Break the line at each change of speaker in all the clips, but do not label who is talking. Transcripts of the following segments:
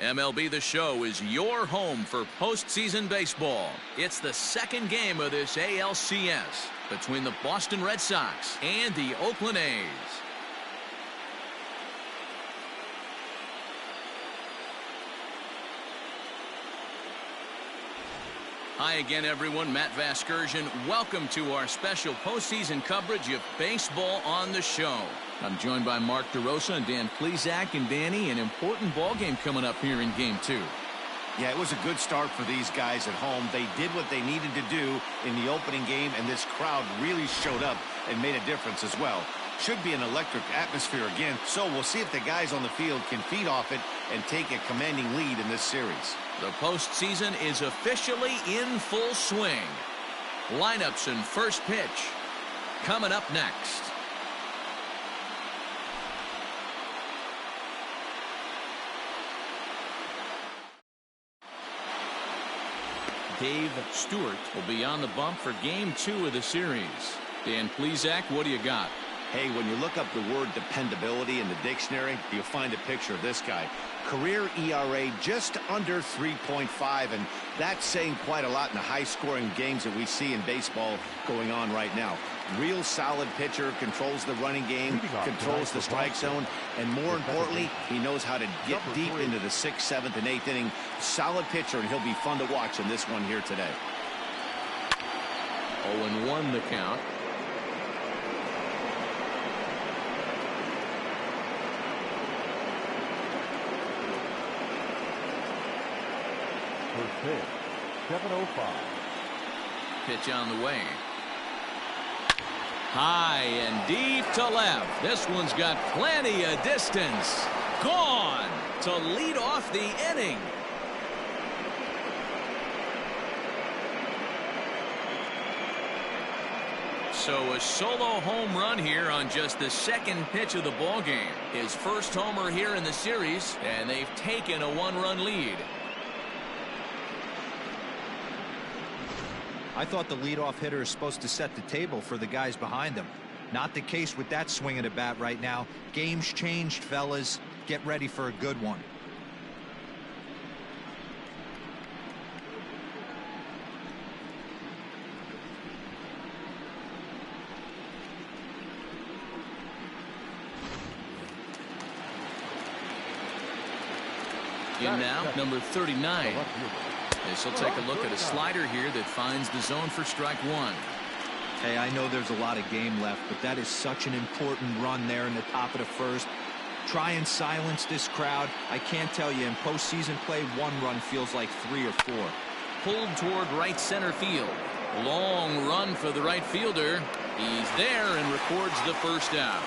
MLB The Show is your home for postseason baseball. It's the second game of this ALCS between the Boston Red Sox and the Oakland A's. Hi again, everyone. Matt Vasgersian. Welcome to our special postseason coverage of Baseball on the Show. I'm joined by Mark DeRosa and Dan Plesac. And Danny, an important ball game coming up here in Game 2.
Yeah, it was a good start for these guys at home. They did what they needed to do in the opening game, and this crowd really showed up and made a difference as well. Should be an electric atmosphere again, so we'll see if the guys on the field can feed off it and take a commanding lead in this series.
The postseason is officially in full swing. Lineups and first pitch coming up next. Dave Stewart will be on the bump for Game 2 of the series. Dan Plesac, what do you got?
Hey, when you look up the word dependability in the dictionary, you'll find a picture of this guy. Career ERA just under 3.5, and that's saying quite a lot in the high-scoring games that we see in baseball going on right now. Real solid pitcher, controls the running game, controls the strike zone, and more importantly, he knows how to get deep into the 6th, 7th, and 8th inning. Solid pitcher, and he'll be fun to watch in this one here today.
0-1 the count.
First pitch, 7:05.
Pitch on the way. High and deep to left. This one's got plenty of distance. Gone to lead off the inning. So a solo home run here on just the second pitch of the ball game. His first homer here in the series, and they've taken a one-run lead.
I thought the leadoff hitter is supposed to set the table for the guys behind him. Not the case with that swing of the bat right now. Game's changed, fellas. Get ready for a good one.
In now, number 39. This will take a look at a slider here that finds the zone for strike one.
Hey, I know there's a lot of game left, but that is such an important run there in the top of the first. Try and silence this crowd. I can't tell you, in postseason play, one run feels like 3 or 4.
Pulled toward right center field. Long run for the right fielder. He's there and records the first out.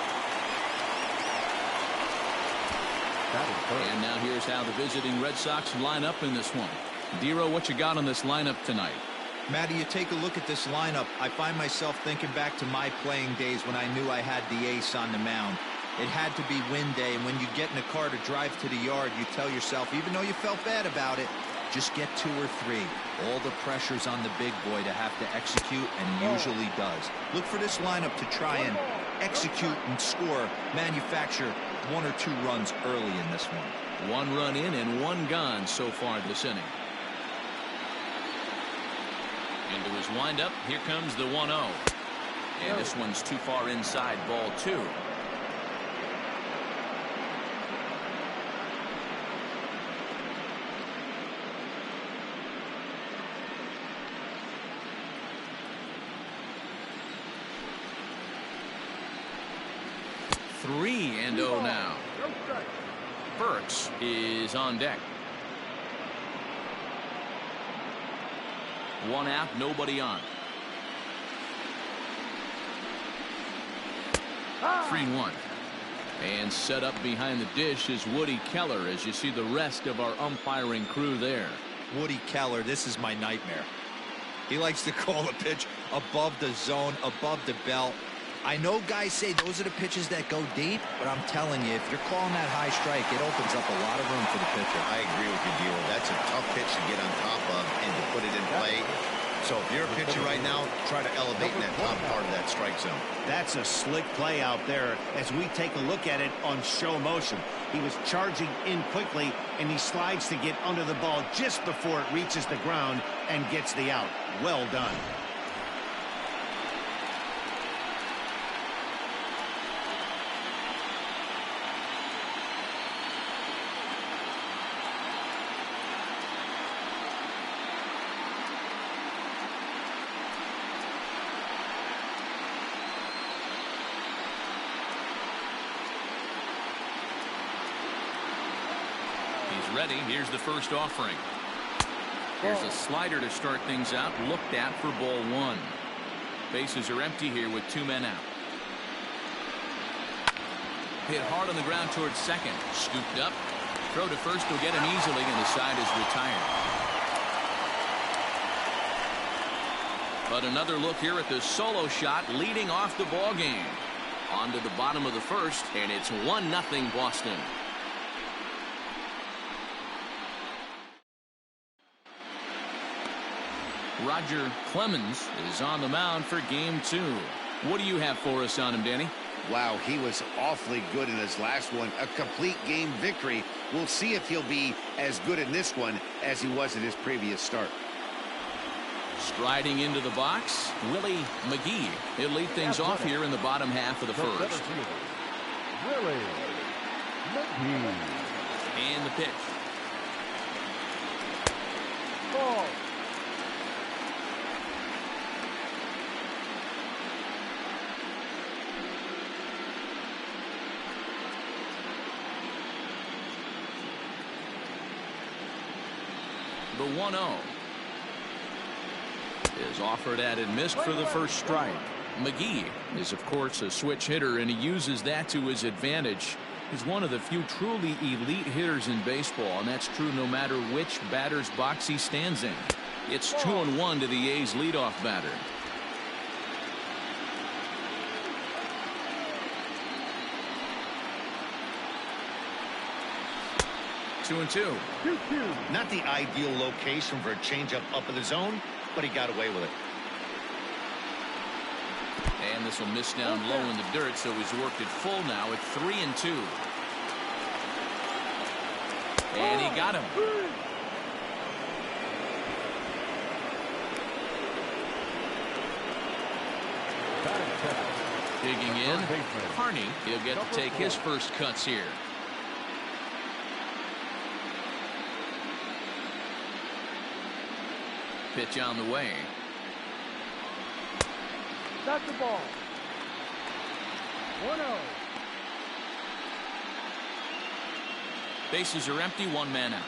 And now here's how the visiting Red Sox line up in this one. Dero, what you got on this lineup tonight?
Matty, you take a look at this lineup. I find myself thinking back to my playing days when I knew I had the ace on the mound. It had to be win day, and when you get in a car to drive to the yard, you tell yourself, even though you felt bad about it, just get 2 or 3. All the pressure's on the big boy to have to execute, and he usually does. Look for this lineup to try and execute and score, manufacture 1 or 2 runs early in this one.
1 run in and 1 gone so far this inning. Into his windup, here comes the 1-0. And this one's too far inside, ball 2. Three and 0 now. Burks is on deck. 1 out, nobody on. 3-1. And set up behind the dish is Woody Keller, as you see the rest of our umpiring crew there.
Woody Keller, this is my nightmare. He likes to call the pitch above the zone, above the belt. I know guys say those are the pitches that go deep, but I'm telling you, if you're calling that high strike, it opens up a lot of room for the pitcher.
I agree with you, Dero. That's a tough pitch to get on top of and to put it in play. So if you're a pitcher right now, try to elevate in that top part of that strike zone. That's a slick play out there as we take a look at it on show motion. He was charging in quickly, and he slides to get under the ball just before it reaches the ground and gets the out. Well done.
Ready. Here's the first offering. Here's a slider to start things out. Looked at for ball one. Bases are empty here with 2 men out. Hit hard on the ground towards second. Scooped up. Throw to first will get him easily, and the side is retired. But another look here at the solo shot leading off the ball game. On to the bottom of the first, and it's 1-0 Boston. Roger Clemens is on the mound for game 2. What do you have for us on him, Danny?
Wow, he was awfully good in his last one. A complete game victory. We'll see if he'll be as good in this one as he was in his previous start.
Striding into the box, Willie McGee. He'll lead things off here in the bottom half of the first.
Willie McGee.
And the pitch.
Ball.
The 1-0 is offered at and missed for the first strike. McGee is, of course, a switch hitter, and he uses that to his advantage. He's one of the few truly elite hitters in baseball, and that's true no matter which batter's box he stands in. It's 2-1 to the A's leadoff batter. Two and two.
Not the ideal location for a changeup up in the zone, but he got away with it.
And this will miss down low in the dirt, so he's worked it full now at 3-2. And he got him. Digging in, Carney. He'll get to take his first cuts here. Pitch on the way.
That's the ball. 1-0.
Bases are empty, 1 man out.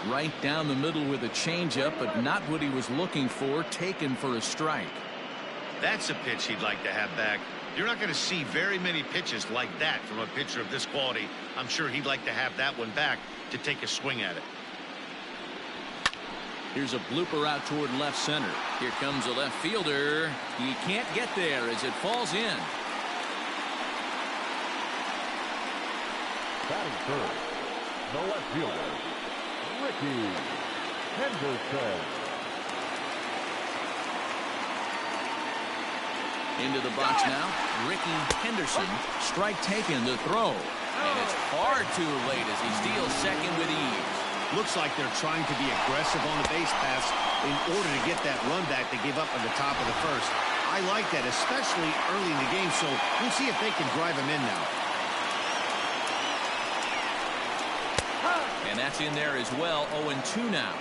Right down the middle with a changeup, but not what he was looking for. Taken for a strike.
That's a pitch he'd like to have back. You're not going to see very many pitches like that from a pitcher of this quality. I'm sure he'd like to have that one back to take a swing at it.
Here's a blooper out toward left center. Here comes a left fielder. He can't get there as it falls in.
Batting first, the left fielder, Ricky Henderson.
Into the box now, Ricky Henderson. Strike taken, the throw. And it's far too late as he steals second with ease.
Looks like they're trying to be aggressive on the base pass in order to get that run back they gave up at the top of the first. I like that, especially early in the game, so we'll see if they can drive him in now.
And that's in there as well. 0-2 now.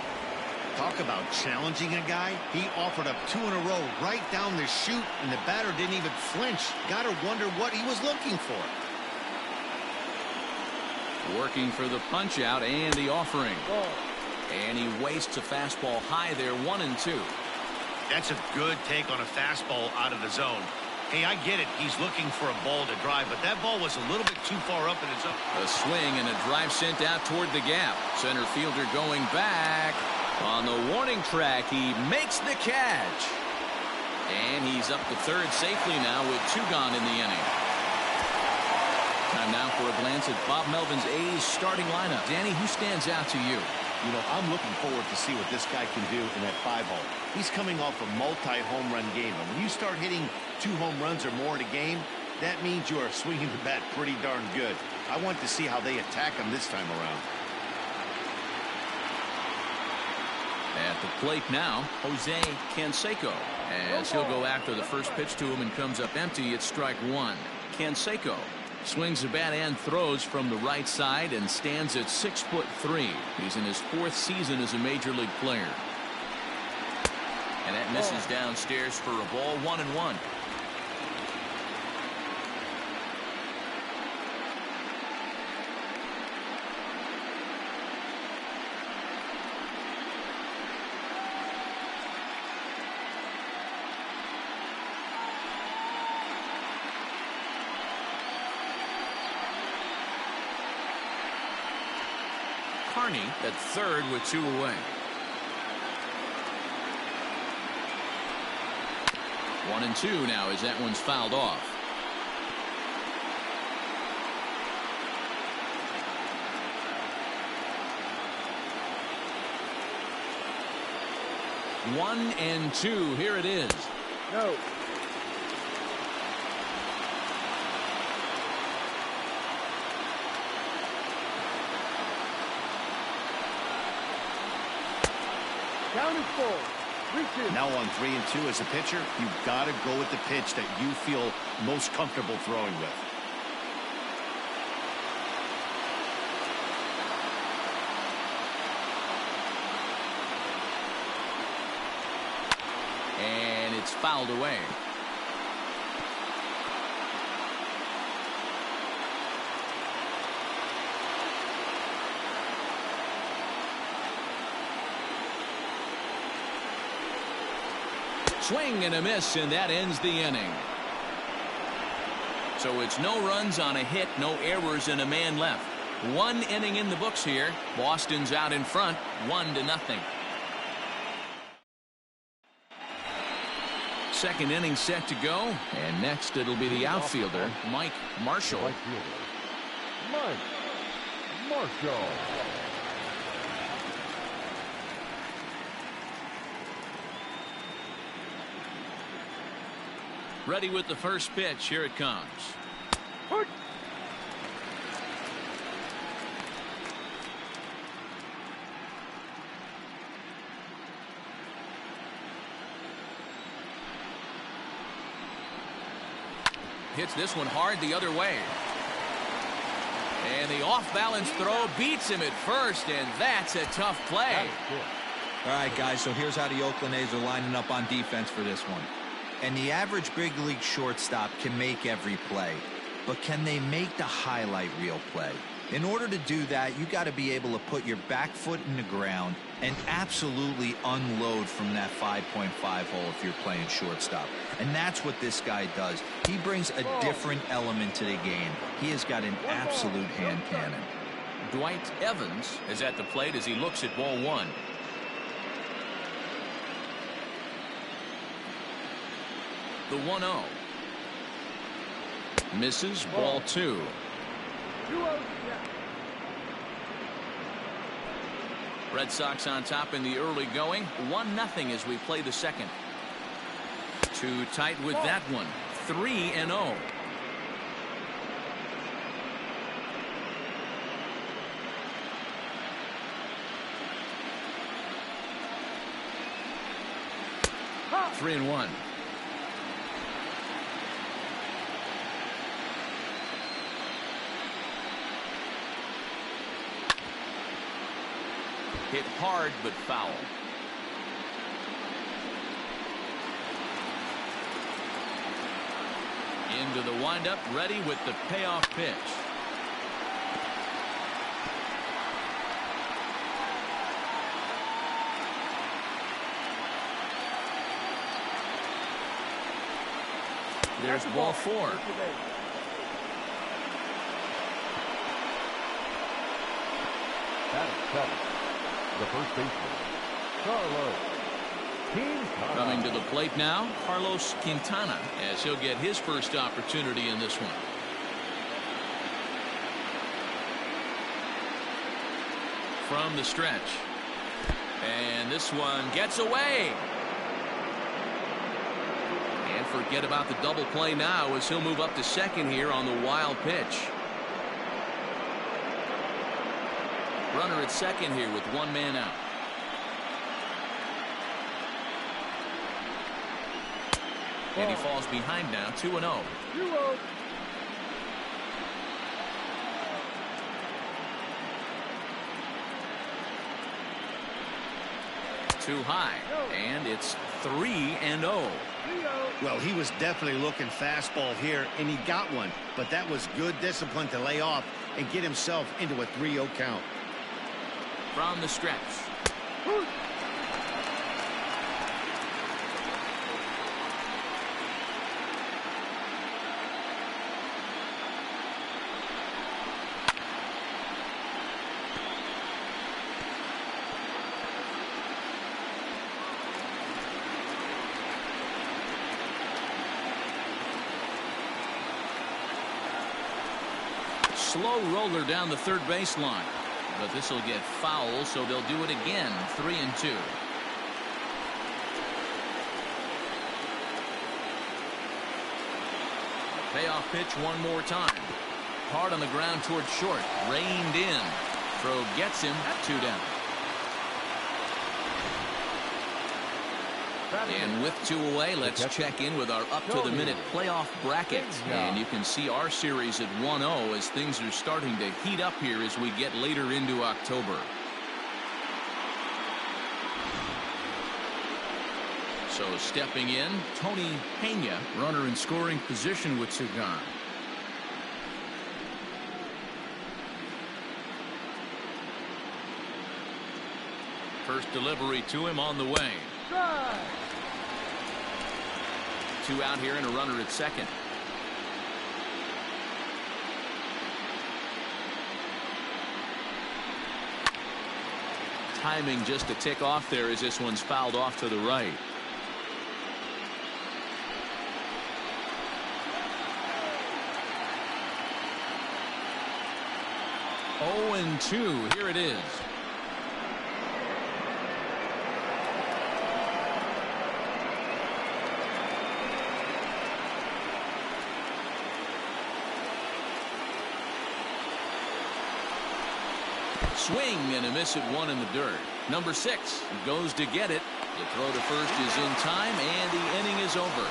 Talk about challenging a guy. He offered up 2 in a row right down the chute, and the batter didn't even flinch. Gotta wonder what he was looking for.
Working for the punch out and the offering. And he wastes a fastball high there, 1-2.
That's a good take on a fastball out of the zone. Hey, I get it. He's looking for a ball to drive, but that ball was a little bit too far up in his zone.
A swing and a drive sent out toward the gap. Center fielder going back. On the warning track, he makes the catch. And he's up to third safely now with 2 gone in the inning. Time now for a glance at Bob Melvin's A's starting lineup. Danny, who stands out to you?
You know, I'm looking forward to see what this guy can do in that 5-hole. He's coming off a multi-home run game, and when you start hitting 2 home runs or more in a game, that means you are swinging the bat pretty darn good. I want to see how they attack him this time around.
At the plate now, Jose Canseco. As he'll go after the first pitch to him and comes up empty, it's strike 1. Canseco swings the bat and throws from the right side and stands at 6'3". He's in his 4th season as a major league player. And that misses downstairs for a ball, 1-1. Carney at third with 2 away. 1-2 now as that one's fouled off. One and two. Here it is.
No. Count is full. Reaches.
Now on 3-2 as a pitcher, you've got to go with the pitch that you feel most comfortable throwing with.
And it's fouled away. Swing and a miss, and that ends the inning. So it's no runs on a hit, no errors, and a man left. 1 inning in the books here. Boston's out in front, 1-0. Second inning set to go, and next it'll be the outfielder, Mike Marshall.
Mike Marshall.
Ready with the first pitch. Here it comes. Hits this one hard the other way. And the off-balance throw beats him at first, and that's a tough play.
All right, guys, so here's how the Oakland A's are lining up on defense for this one. And the average big league shortstop can make every play, but can they make the highlight reel play? In order to do that, you got to be able to put your back foot in the ground and absolutely unload from that 5.5 hole if you're playing shortstop. And that's what this guy does. He brings a different element to the game. He has got an absolute hand cannon.
Dwight Evans is at the plate as he looks at ball 1. The 1-0. Misses, ball 2. Red Sox on top in the early going. 1-0 as we play the second. Too tight with that one. 3-0.
Ha!
3-1. Hit hard but foul. Into the windup, ready with the payoff pitch. There's ball 4.
That is 7. The first baseman, Carlos Quintana.
Coming to the plate now, Carlos Quintana, as he'll get his first opportunity in this one. from the stretch. And this one gets away. And forget about the double play now as he'll move up to second here on the wild pitch. Runner at second here with one man out. And he falls behind now, 2-0.
2-0.
Too high, and it's 3-0.
Well, he was definitely looking fastball here, and he got one. But that was good discipline to lay off and get himself into a 3-0 count.
From the stretch. Slow roller down the third baseline. But this will get foul, so they'll do it again. 3-2. Payoff pitch one more time. Hard on the ground towards short. Reined in. Throw gets him. 2 down. And with 2 away, let's check in with our up-to-the-minute playoff bracket. And you can see our series at 1-0 as things are starting to heat up here as we get later into October. So stepping in, Tony Pena, runner in scoring position with Cigar. First delivery to him on the way. 2 out here and a runner at second. Timing just a tick off there as this one's fouled off to the right. Oh, and 2. Here it is. Swing and a miss at 1 in the dirt. Number 6 goes to get it. The throw to first is in time, and the inning is over.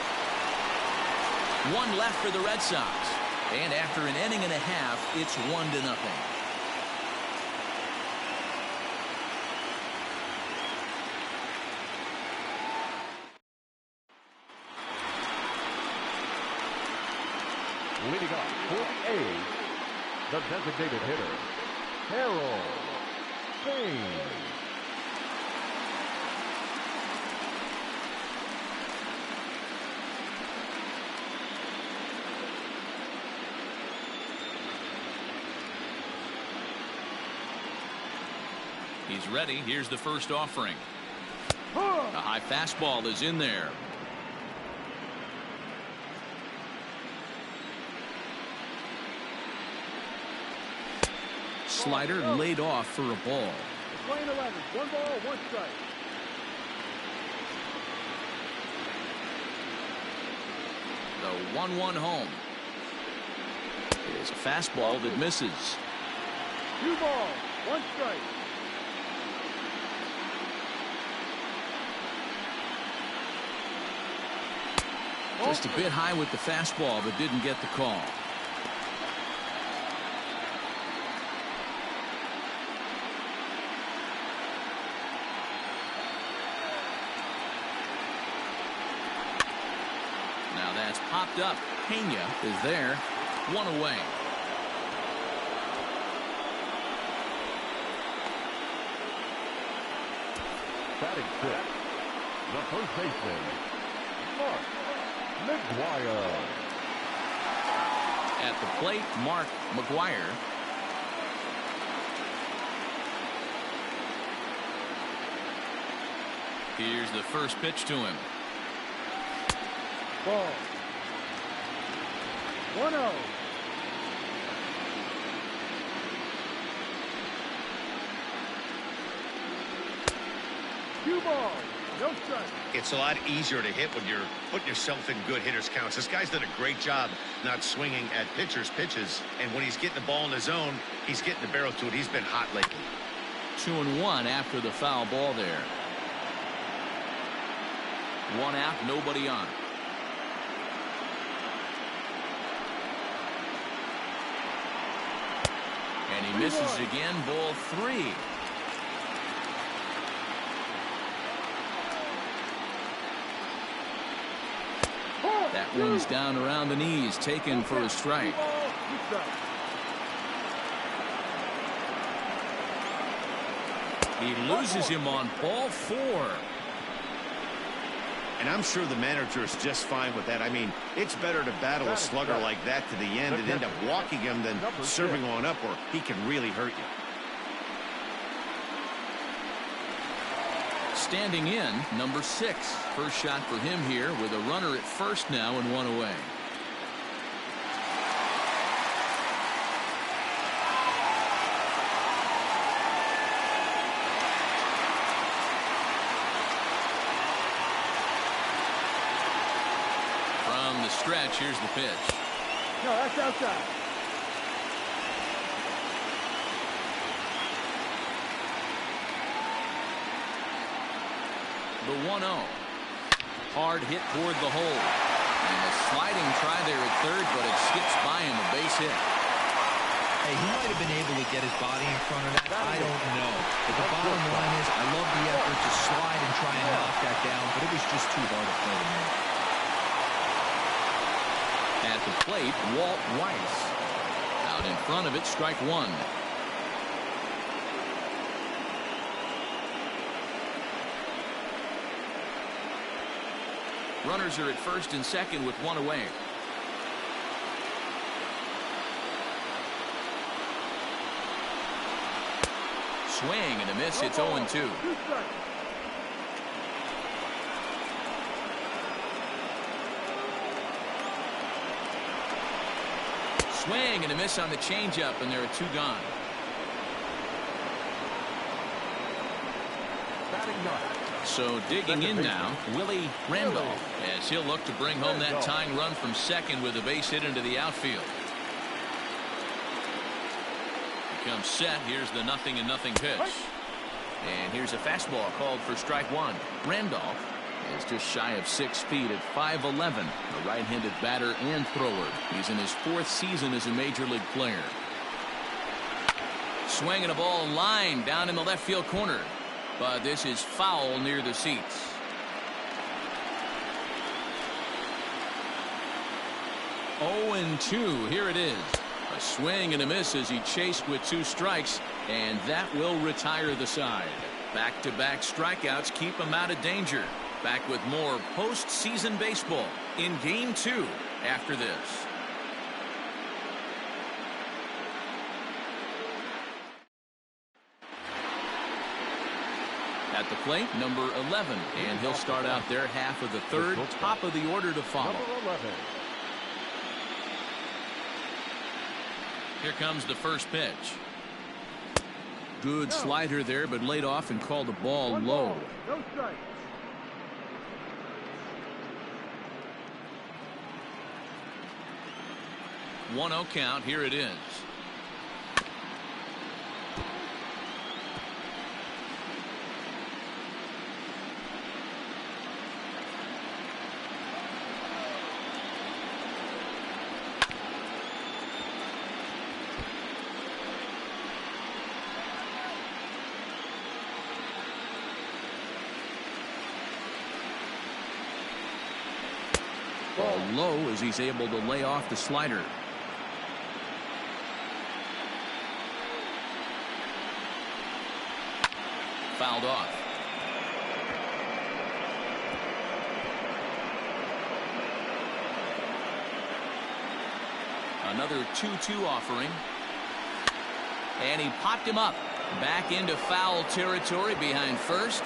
1 left for the Red Sox. And after an inning and a half, it's 1-0.
Leading up for the A's, the designated hitter, Harold Bain.
He's ready. Here's the first offering. A high fastball is in there. Slider laid off for a ball.
Playing 11, 1 ball, 1 strike.
The 1-1 home. It's a fastball that misses.
2 balls, 1 strike.
Just a bit high with the fastball, but didn't get the call. Now that's popped up. Pena is there. 1 away.
Batting 6, the first baseman, Mark McGuire.
At the plate, Mark McGuire. Here's the first pitch to him.
Ball. 1-0. 2 balls, no strikes.
It's a lot easier to hit when you're putting yourself in good hitters counts. This guy's done a great job not swinging at pitchers' pitches. And when he's getting the ball in his zone, he's getting the barrel to it. He's been hot lately.
2-1 after the foul ball there. 1 out, nobody on. And he misses again, ball 3. That one's down around the knees, taken for a strike. He loses him on ball 4.
And I'm sure the manager is just fine with that. I mean, it's better to battle a slugger like that to the end and end up walking him than serving on up where he can really hurt you.
Standing in, number 6. First shot for him here with a runner at first now and 1 away. From the stretch, here's the pitch.
No, that's outside.
The 1-0. Hard hit toward the hole. And a sliding try there at third, but it skips by him, a base hit.
Hey, he might have been able to get his body in front of that. I don't know. But the bottom line is, I love the effort to slide and try and knock that down, but it was just too hard to play to make.
At the plate, Walt Weiss. Out in front of it, strike 1. Runners are at first and second with 1 away. Swing and a miss. It's 0-2. Swing and a miss on the changeup, and there are 2 gone. So digging in now, Willie Randolph, as he'll look to bring home that tying run from second with a base hit into the outfield. Becomes set. Here's the 0-0 pitch. And here's a fastball called for strike 1. Randolph is just shy of 6 feet at 5'11", a right-handed batter and thrower. He's in his 4th season as a major league player. Swinging a ball line down in the left field corner. But this is foul near the seats. Oh, and 2. Here it is. A swing and a miss as he chased with 2 strikes, and that will retire the side. Back-to-back strikeouts keep him out of danger. Back with more postseason baseball in Game 2 after this. At the plate, number 11, and he'll start out there half of the 3rd, top of the order to follow. Here comes the first pitch. Good slider there, but laid off and called the ball low.
No strike.
One 0 count. Here it is. Ball low as he's able to lay off the slider. Fouled off. Another 2-2 offering. And he popped him up. Back into foul territory behind first.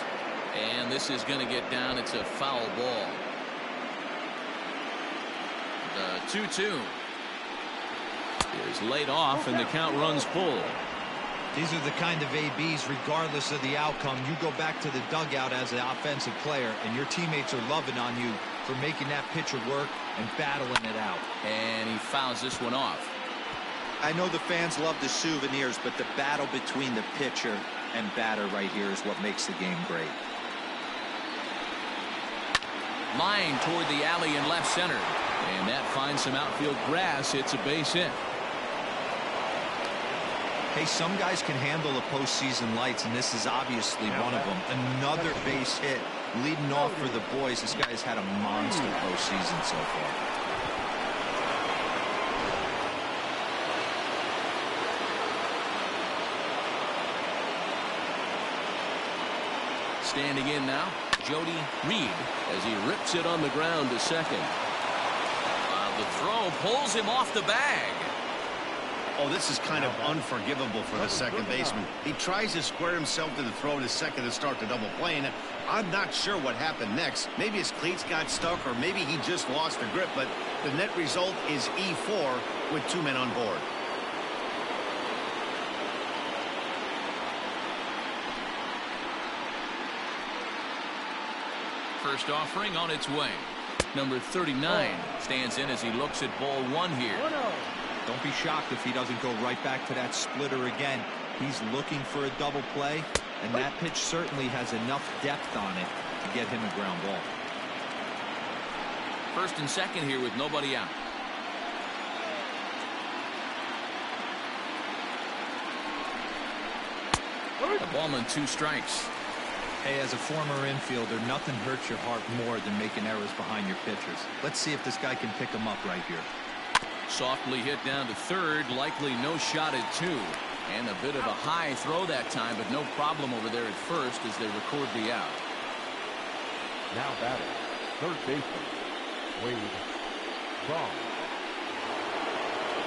And this is going to get down. It's a foul ball. The 2-2 is laid off and the count runs full.
These are the kind of ABs, regardless of the outcome, you go back to the dugout as an offensive player, and your teammates are loving on you for making that pitcher work and battling it out.
And he fouls this one off.
I know the fans love the souvenirs, but the battle between the pitcher and batter right here is what makes the game great.
Line toward the alley in left center. And that finds some outfield grass. It's a base hit.
Hey, some guys can handle the postseason lights, and this is obviously one of them. Another base hit leading off for the boys. This guy's had a monster postseason so far.
Standing in now, Jody Reed as he rips it on the ground to second. The throw pulls him off the bag.
Oh, this is kind of unforgivable for the second baseman. He tries to square himself to the throw to second to start the double play, and I'm not sure what happened next. Maybe his cleats got stuck, or maybe he just lost the grip, but the net result is E4 with 2 men on board.
First offering on its way. Number 39 stands in as he looks at ball 1 here.
Don't be shocked if he doesn't go right back to that splitter again. He's looking for a double play, and that pitch certainly has enough depth on it to get him a ground ball.
First and second here with nobody out. The ballman 2 strikes.
Hey, as a former infielder, nothing hurts your heart more than making errors behind your pitchers. Let's see if this guy can pick them up right here.
Softly hit down to third, likely no shot at 2. And a bit of a high throw that time, but no problem over there at first as they record the out.
Now batting, third baseman, Wade Boggs.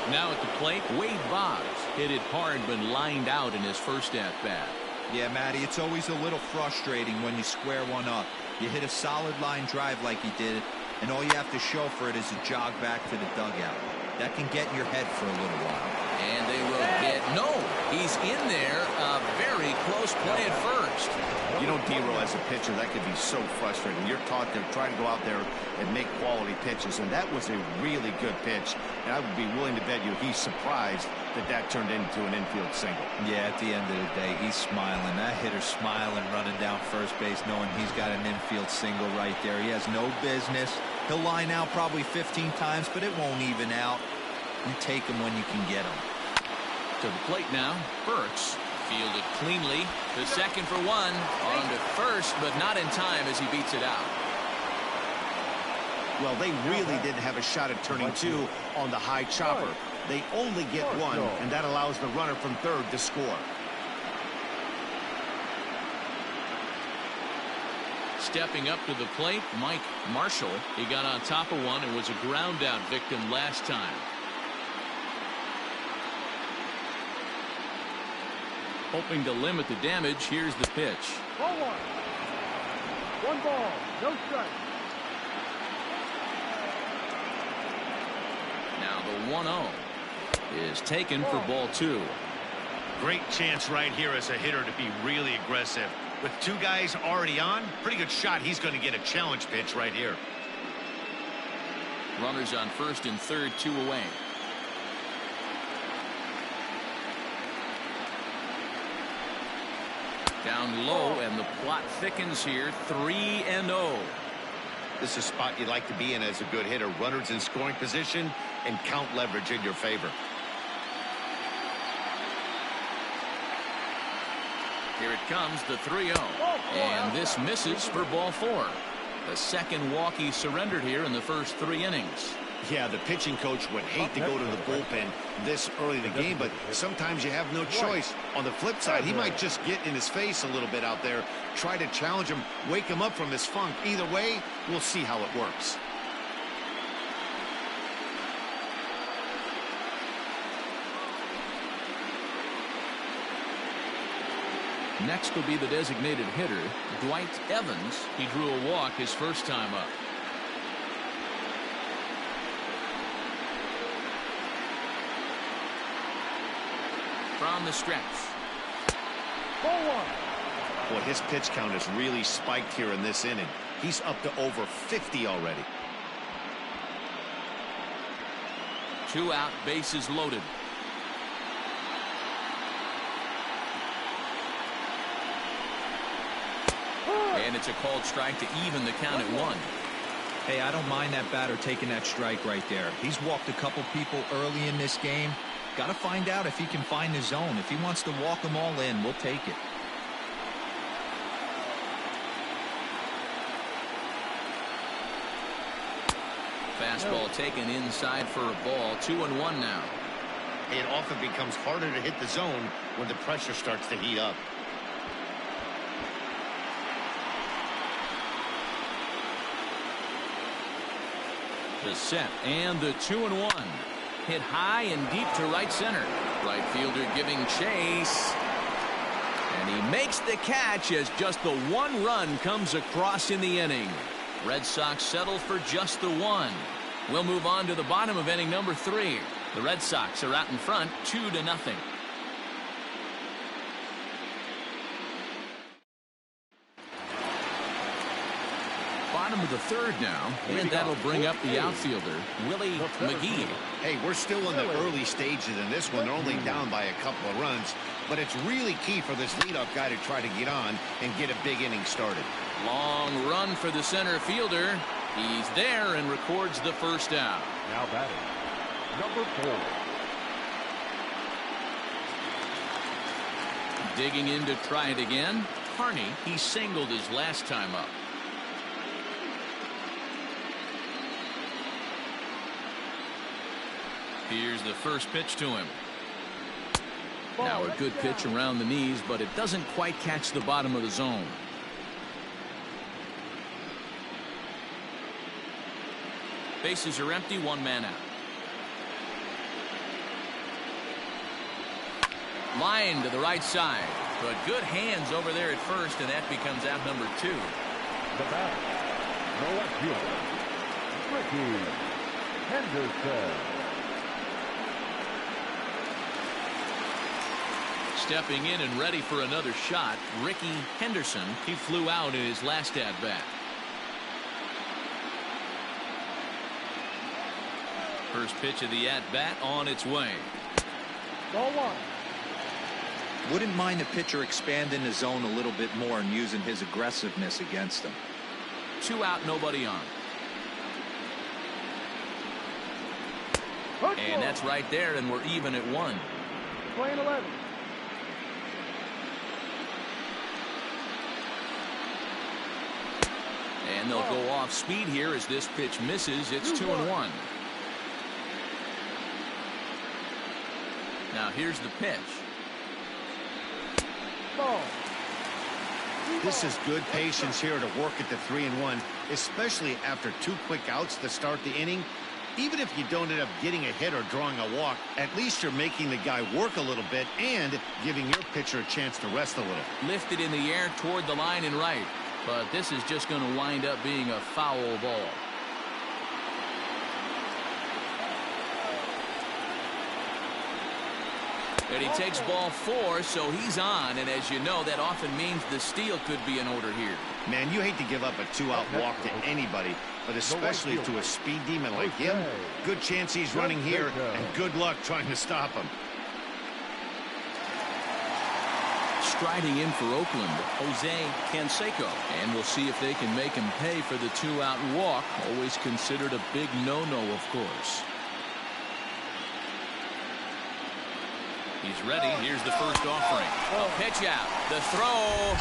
Now at the plate, Wade Boggs hit it hard but lined out in his first at-bat.
Yeah, Matty, it's always a little frustrating when you square one up. You hit a solid line drive like he did, and all you have to show for it is a jog back to the dugout. That can get in your head for a little while.
And they will get, no, he's in there. A very close play at first.
You know, D-Roll, as a pitcher, that could be so frustrating. You're taught to try to go out there and make quality pitches, and that was a really good pitch. And I would be willing to bet you he's surprised that that turned into an infield single.
Yeah, at the end of the day, he's smiling. That hitter's smiling, running down first base, knowing he's got an infield single right there. He has no business. He'll line out probably 15 times, but it won't even out. You take him when you can get him.
To the plate now, Burks fielded cleanly. The second for 1. On to first, but not in time as he beats it out.
Well, they really didn't have a shot at turning 2 on the high chopper. They only get 1, and that allows the runner from third to score.
Stepping up to the plate, Mike Marshall. He got on top of one and was a ground out victim last time. Hoping to limit the damage, here's the pitch.
Ball 1. 1 ball, no strike.
Now the 1-0 is taken for ball 2.
Great chance right here as a hitter to be really aggressive. With 2 guys already on, pretty good shot. He's going to get a challenge pitch right here.
Runners on first and third, 2 away. Down low, and the plot thickens here. 3-0.
This is a spot you'd like to be in as a good hitter. Runners in scoring position and count leverage in your favor.
Here it comes, the 3-0. And this misses for ball 4. The second walk he surrendered here in the first 3 innings.
Yeah, the pitching coach would hate to go to the bullpen this early in the game, but sometimes you have no choice. On the flip side, he might just get in his face a little bit out there, try to challenge him, wake him up from his funk. Either way, we'll see how it works.
Next will be the designated hitter, Dwight Evans. He drew a walk his first time up. From the stretch,
1.
Boy, his pitch count has really spiked here in this inning. He's up to over 50 already.
2 out, bases loaded. And it's a called strike to even the count at 1.
Hey, I don't mind that batter taking that strike right there. He's walked a couple people early in this game. Got to find out if he can find the zone. If he wants to walk them all in, we'll take it.
Fastball taken inside for a ball. 2-1 now.
It often becomes harder to hit the zone when the pressure starts to heat up.
The set and the 2-1. Hit high and deep to right center. Right fielder giving chase. And he makes the catch as just the 1 run comes across in the inning. Red Sox settle for just the 1. We'll move on to the bottom of inning number 3. The Red Sox are out in front 2-0. Bottom of the 3rd now, and that'll bring up the outfielder, Willie McGee.
Hey, we're still in the early stages in this one. They're only down by a couple of runs, but it's really key for this leadoff guy to try to get on and get a big inning started.
Long run for the center fielder. He's there and records the first out.
Now batting, number 4.
Digging in to try it again. Carney, he singled his last time up. Here's the first pitch to him. Now a good pitch around the knees, but it doesn't quite catch the bottom of the zone. Bases are empty, 1 man out. Line to the right side, but good hands over there at first, and that becomes out number 2.
The batter, no outfielder, Ricky Henderson.
Stepping in and ready for another shot, Ricky Henderson. He flew out in his last at-bat. First pitch of the at-bat on its way.
Ball 1.
Wouldn't mind the pitcher expanding the zone a little bit more and using his aggressiveness against them.
2 out, nobody on. And that's right there, and we're even at 1.
Playing 11.
And they'll go off speed here as this pitch misses. It's 2-1. Now here's the pitch.
Ball.
This is good patience here to work at the 3-1, especially after 2 quick outs to start the inning. Even if you don't end up getting a hit or drawing a walk, at least you're making the guy work a little bit and giving your pitcher a chance to rest a little.
Lifted in the air toward the line and right. But this is just going to wind up being a foul ball. And he takes ball 4, so he's on. And as you know, that often means the steal could be in order here.
Man, you hate to give up a 2-out walk to anybody, but especially to a speed demon like him. Good chance he's running here, and good luck trying to stop him.
Striding in for Oakland, Jose Canseco. And we'll see if they can make him pay for the 2-out walk. Always considered a big no-no, of course. He's ready. Here's the first offering. A pitch out. The throw.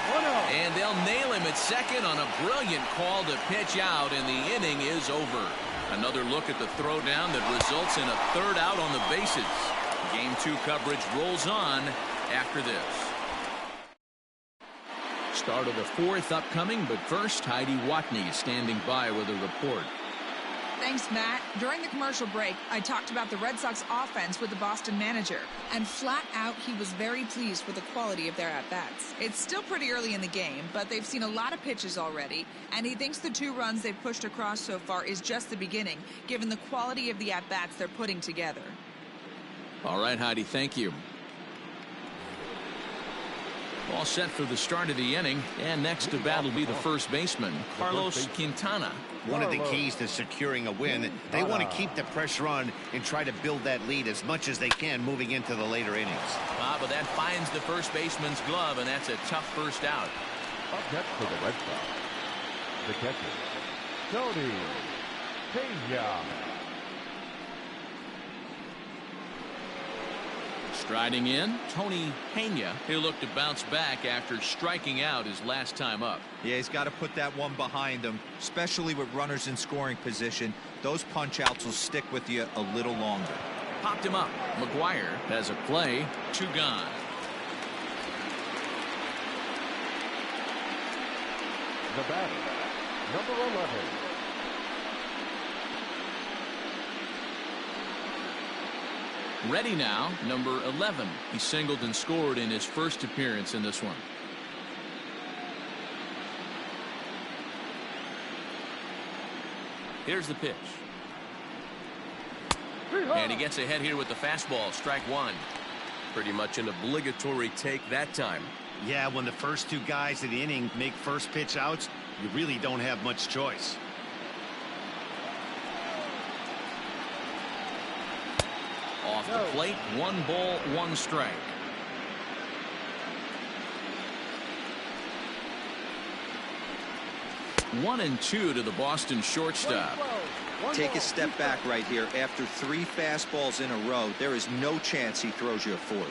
And they'll nail him at second on a brilliant call to pitch out, and the inning is over. Another look at the throwdown that results in a 3rd out on the bases. Game 2 coverage rolls on after this. Start of the 4th upcoming, but first, Heidi Watney is standing by with a report.
Thanks, Matt. During the commercial break, I talked about the Red Sox offense with the Boston manager, and flat out, he was very pleased with the quality of their at-bats. It's still pretty early in the game, but they've seen a lot of pitches already, and he thinks the 2 runs they've pushed across so far is just the beginning, given the quality of the at-bats they're putting together.
All right, Heidi, thank you. All set for the start of the inning, and next to bat will be the first baseman, Carlos Quintana.
One of the keys to securing a win, they want to keep the pressure on and try to build that lead as much as they can moving into the later innings.
But that finds the first baseman's glove, and that's a tough first out.
Up next for the Red Sox, the catcher, Tony Pena.
Striding in, Tony Pena. He'll look to bounce back after striking out his last time up.
Yeah, he's got to put that one behind him, especially with runners in scoring position. Those punch-outs will stick with you a little longer.
Popped him up. McGuire has a play. 2 gone.
The batter, number 11.
Ready now, number 11. He singled and scored in his first appearance in this one. Here's the pitch. And he gets ahead here with the fastball. Strike 1. Pretty much an obligatory take that time.
Yeah, when the first 2 guys in the inning make first pitch outs, you really don't have much choice.
Off the plate, 1 ball, 1 strike. One and 2 to the Boston shortstop.
Take a step back right here. After 3 fastballs in a row, there is no chance he throws you a 4th.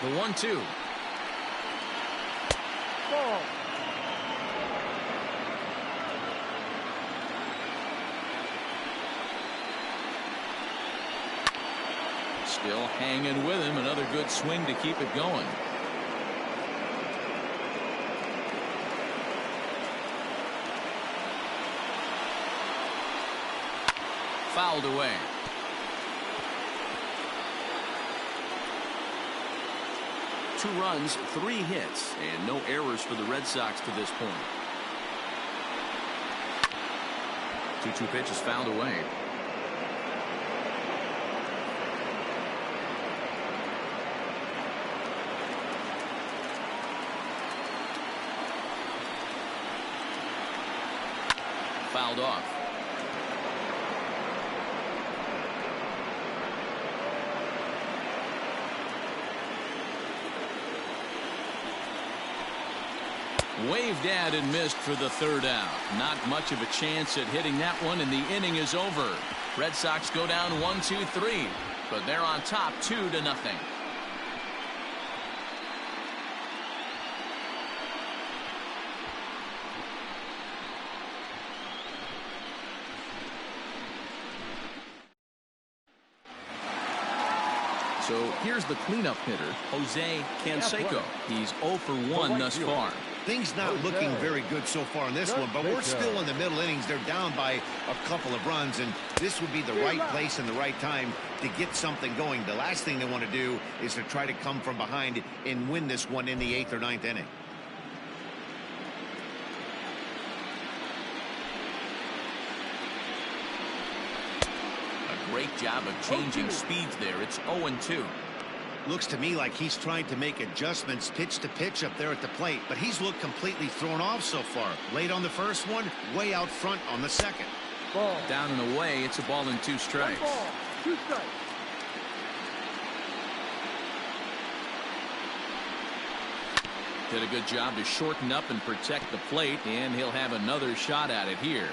The 1-2.
Ball.
Still hanging with him. Another good swing to keep it going. Fouled away. Two runs, 3 hits, and no errors for the Red Sox to this point. 2-2 pitch is fouled away. Fouled off. Waved at and missed for the 3rd out. Not much of a chance at hitting that one, and the inning is over. Red Sox go down 1-2-3, but they're on top 2-0. So here's the cleanup hitter, Jose Canseco. He's 0 for 1 thus far.
Things not looking very good so far in this one, but we're still in the middle innings. They're down by a couple of runs, and this would be the right place and the right time to get something going. The last thing they want to do is to try to come from behind and win this one in the 8th or 9th inning.
A great job of changing speeds there. It's 0-2.
Looks to me like he's trying to make adjustments pitch to pitch up there at the plate, but he's looked completely thrown off so far. Late on the first one, way out front on the second.
Ball.
Down and away, it's a ball and 2 strikes.
1 ball, 2 strikes.
Did a good job to shorten up and protect the plate, and he'll have another shot at it here.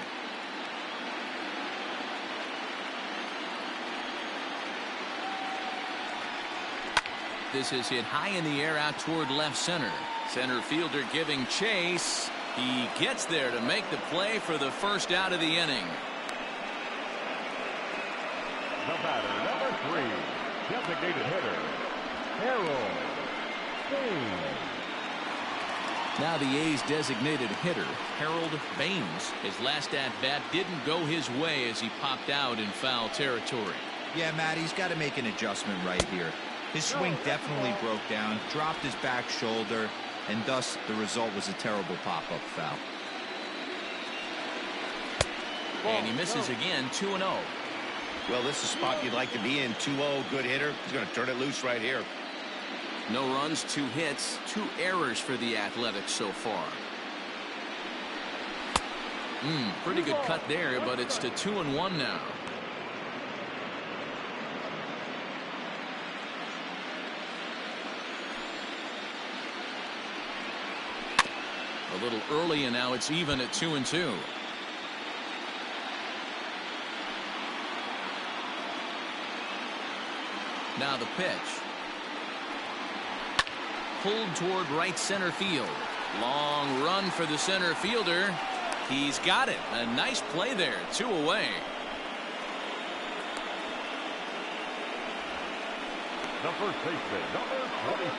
This is hit high in the air out toward left center. Center fielder giving chase. He gets there to make the play for the first out of the inning.
The batter, number 3, designated hitter, Harold Baines.
Now the A's designated hitter, Harold Baines. His last at-bat didn't go his way as he popped out in foul territory.
Yeah, Matt, he's got to make an adjustment right here. His swing definitely broke down, dropped his back shoulder, and thus the result was a terrible pop-up foul.
And he misses again, 2-0.
Well, this is a spot you'd like to be in. 2-0, good hitter. He's going to turn it loose right here.
No runs, 2 hits, 2 errors for the Athletics so far. Pretty good cut there, but it's to 2-1 now. A little early, and now it's even at 2-2. Now the pitch. Pulled toward right center field. Long run for the center fielder. He's got it. A nice play there. 2 away.
The first baseman, number 25,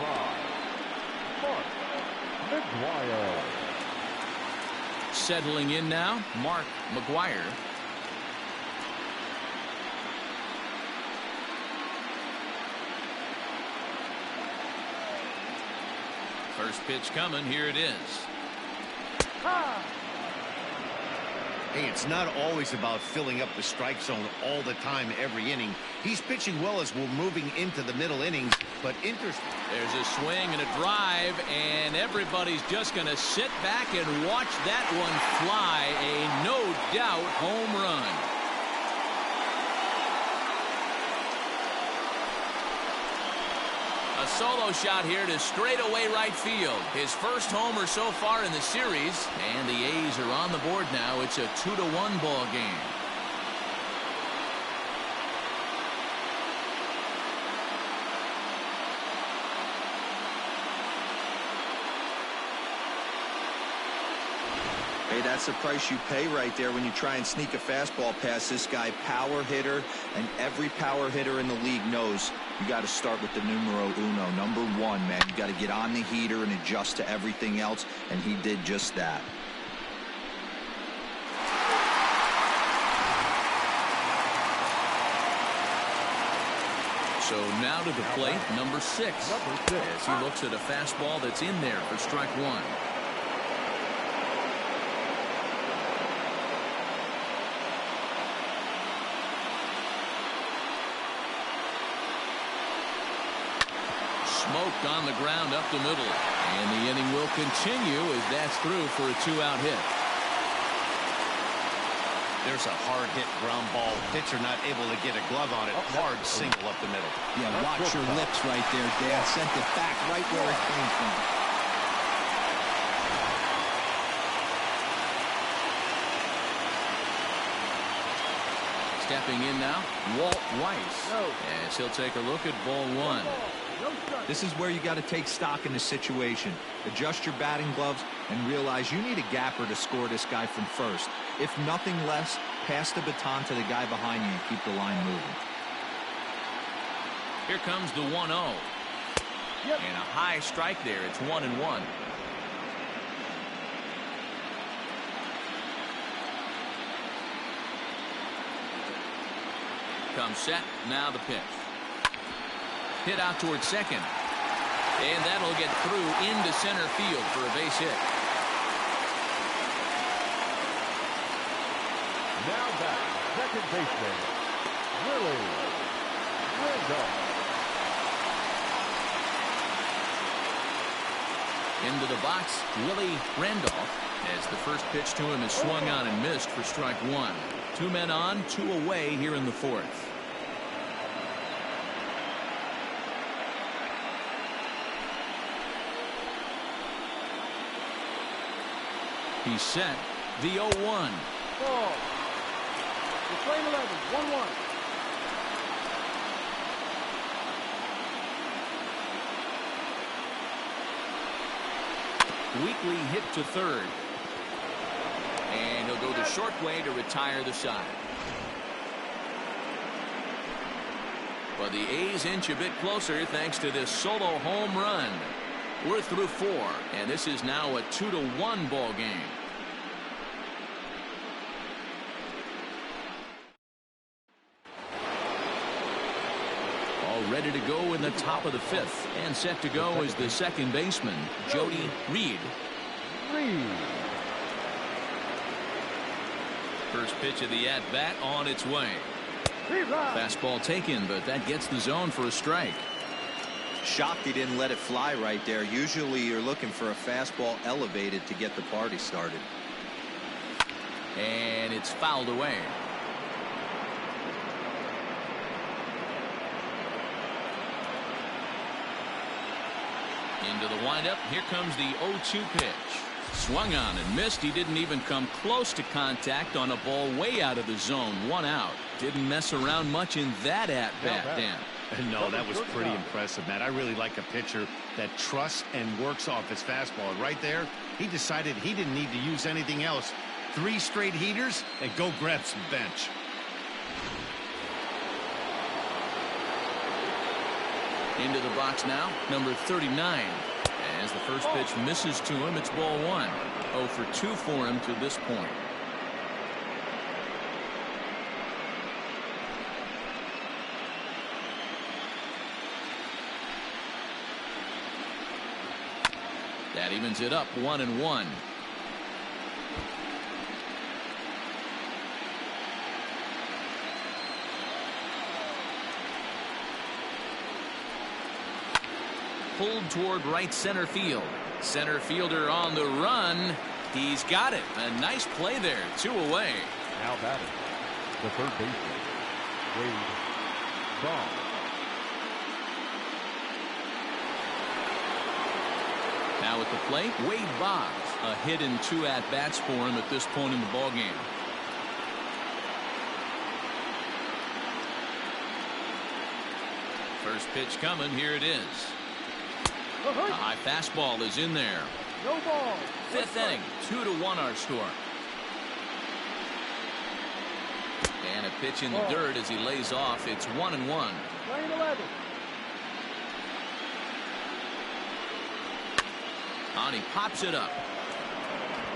Mark McGwire.
Settling in now, Mark McGwire. First pitch coming. Here it is.
Hey, it's not always about filling up the strike zone all the time, every inning. He's pitching well as we're moving into the middle innings, but interesting.
There's a swing and a drive, and everybody's just going to sit back and watch that one fly. A no doubt home run. A solo shot here to straightaway right field. His first homer so far in the series, and the A's are on the board now. It's a 2-1 ball game.
Hey, that's the price you pay right there when you try and sneak a fastball past this guy. Power hitter, and every power hitter in the league knows you got to start with the numero uno, number 1, man. You got to get on the heater and adjust to everything else, and he did just that.
So now to the plate, number 6. As he looks at a fastball that's in there for strike 1. Smoked on the ground up the middle, and the inning will continue as that's through for a 2-out hit.
There's a hard hit ground ball. Pitcher not able to get a glove on it. Hard single up the middle.
Yeah, watch your lips right there, Dan. Sent it back right where it came from.
Stepping in now, Walt Weiss, as he'll take a look at ball 1.
This is where you got to take stock in the situation. Adjust your batting gloves and realize you need a gapper to score this guy from first. If nothing less, pass the baton to the guy behind you and keep the line moving.
Here comes the 1-0. And a high strike there. It's 1-1. Comes set. Now the pitch. Hit out towards second. And that'll get through into center field for a base hit.
Now back, second baseman, Willie Randolph.
Into the box, Willie Randolph, as the first pitch to him is swung on and missed for strike 1. 2 men on, 2 away here in the 4th. He's set. The 0-1.
Ball. It's lane 11, 1-1.
Weekly hit to third. And he'll go the short way to retire the side. But the A's inch a bit closer thanks to this solo home run. We're through 4, and this is now a 2-1 ball game. All ready to go in the top of the 5th, and set to go is the second baseman, Jody Reed. First pitch of the at-bat on its way. Fastball taken, but that gets the zone for a strike.
Shocked he didn't let it fly right there. Usually you're looking for a fastball elevated to get the party started.
And it's fouled away. Into the windup. Here comes the 0-2 pitch. Swung on and missed. He didn't even come close to contact on a ball way out of the zone. 1 out. Didn't mess around much in that at-bat, Dan.
No, that was pretty impressive, Matt. I really like a pitcher that trusts and works off his fastball. Right there, he decided he didn't need to use anything else. 3 straight heaters and go grab some bench.
Into the box now, number 39. As the first pitch misses to him, it's ball 1. 0 for 2 for him to this point. That evens it up 1-1. Pulled toward right center field. Center fielder on the run. He's got it. A nice play there. 2 away.
Now batting, the third baseman, Wade Boggs.
Now at the plate, Wade Boggs. A hit in 2 at-bats for him at this point in the ballgame. First pitch coming. Here it is. A high fastball is in there.
No ball.
5th inning. 2-1 our score. And a pitch in the dirt as he lays off. It's 1-1.
Lane 11.
On he pops it up.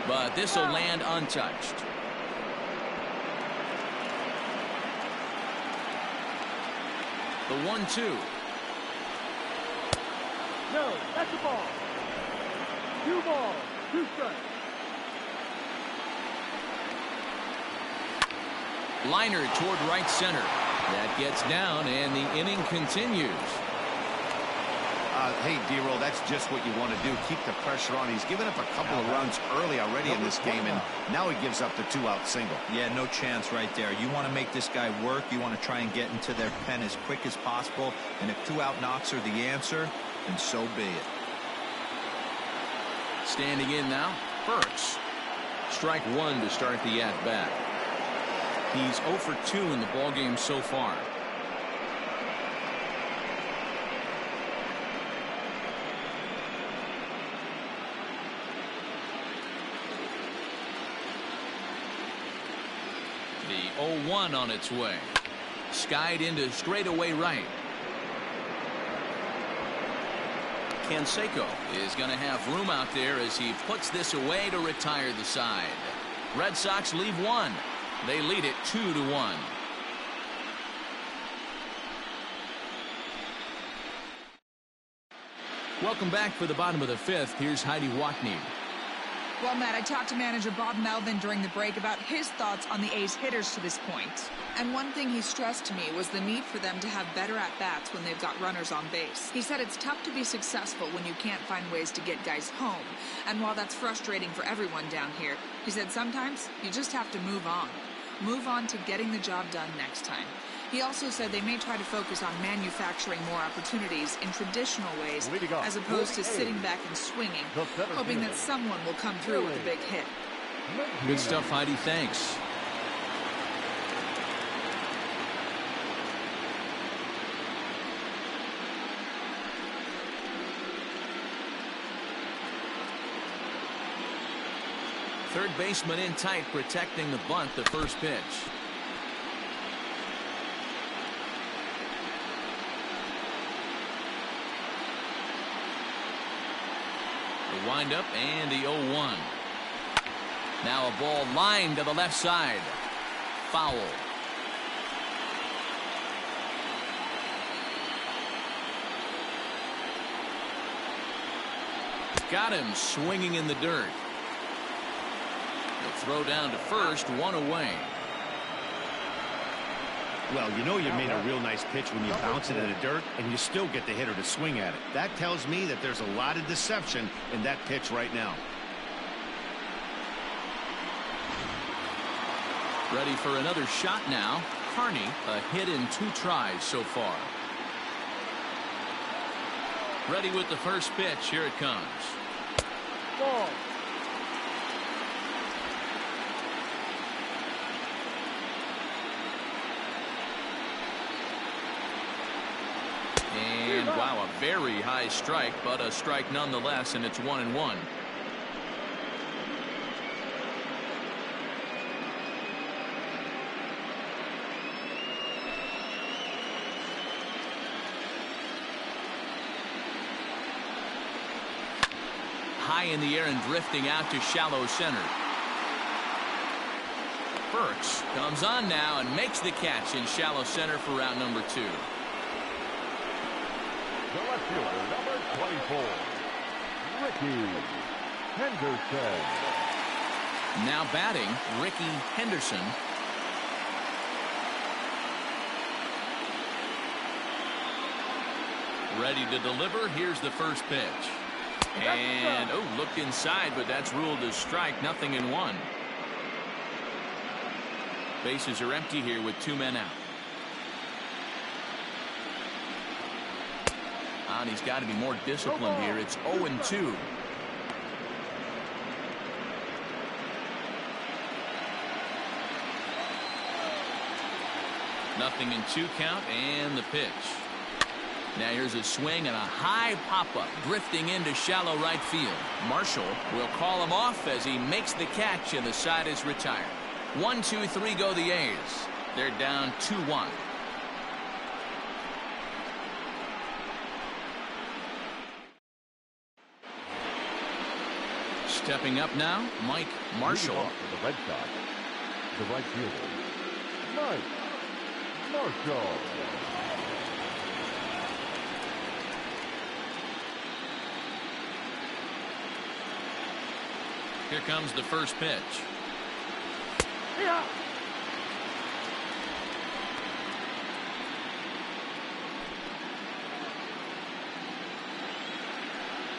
But this will land untouched. The 1-2.
No, that's a ball. 2 balls, 2 strikes.
Liner toward right center. That gets down, and the inning continues.
Hey, D-Roll, that's just what you want to do. Keep the pressure on. He's given up a couple of runs early already in this game, and now he gives up the 2-out single.
Yeah, no chance right there. You want to make this guy work. You want to try and get into their pen as quick as possible. And if 2-out knocks are the answer, then so be it.
Standing in now, Burks. Strike 1 to start the at-bat. He's 0 for 2 in the ballgame so far. The 0-1 on its way. Skied into straightaway right. Canseco is going to have room out there as he puts this away to retire the side. Red Sox leave 1. They lead it 2-1. Welcome back for the bottom of the 5th. Here's Heidi Watney.
Well, Matt, I talked to manager Bob Melvin during the break about his thoughts on the A's hitters to this point. And one thing he stressed to me was the need for them to have better at-bats when they've got runners on base. He said it's tough to be successful when you can't find ways to get guys home. And while that's frustrating for everyone down here, he said sometimes you just have to move on. Move on to getting the job done next time. He also said they may try to focus on manufacturing more opportunities in traditional ways as opposed to sitting back and swinging, hoping that someone will come through with a big hit.
Good stuff, Heidi. Thanks. Third baseman in tight, protecting the bunt, the first pitch. The windup and the 0-1. Now a ball lined to the left side. Foul. Got him swinging in the dirt. The throw down to first, 1 away.
Well, you know you made a real nice pitch when you bounce it in the dirt and you still get the hitter to swing at it. That tells me that there's a lot of deception in that pitch right now.
Ready for another shot now. Carney, a hit in 2 tries so far. Ready with the first pitch. Here it comes.
Ball.
And wow, a very high strike, but a strike nonetheless, and it's 1-1. High in the air and drifting out to shallow center. Burks comes on now and makes the catch in shallow center for route number 2.
The left fielder, number 24, Ricky Henderson.
Now batting, Ricky Henderson. Ready to deliver. Here's the first pitch. And, oh, looked inside, but that's ruled as strike. Nothing in 1. Bases are empty here with 2 men out. And he's got to be more disciplined here. It's 0-2. Nothing in 2 count, and the pitch. Now here's a swing and a high pop-up drifting into shallow right field. Marshall will call him off as he makes the catch, and the side is retired. 1-2-3 go the A's. They're down 2-1. Stepping up now, Mike Marshall.
For the Red Sox, the right fielder, Mike Marshall.
Here comes the first pitch.
Yeah.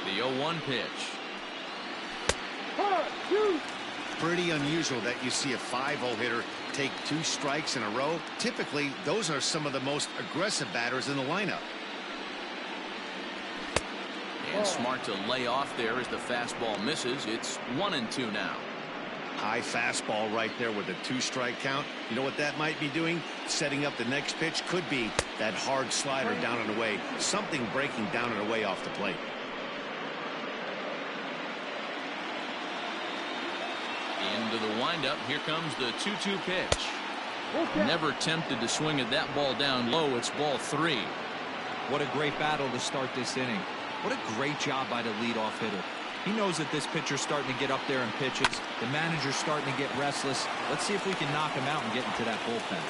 The 0-1 pitch.
Pretty unusual that you see a 5-0 hitter take 2 strikes in a row. Typically, those are some of the most aggressive batters in the lineup.
And smart to lay off there as the fastball misses. It's 1-2 now.
High fastball right there with a 2-strike count. You know what that might be doing? Setting up the next pitch. Could be that hard slider down and away. Something breaking down and away off the plate.
Into the windup. Here comes the 2-2 pitch. Never tempted to swing at that ball down low. It's ball 3.
What a great battle to start this inning. What a great job by the leadoff hitter. He knows that this pitcher's starting to get up there in pitches. The manager's starting to get restless. Let's see if we can knock him out and get into that bullpen.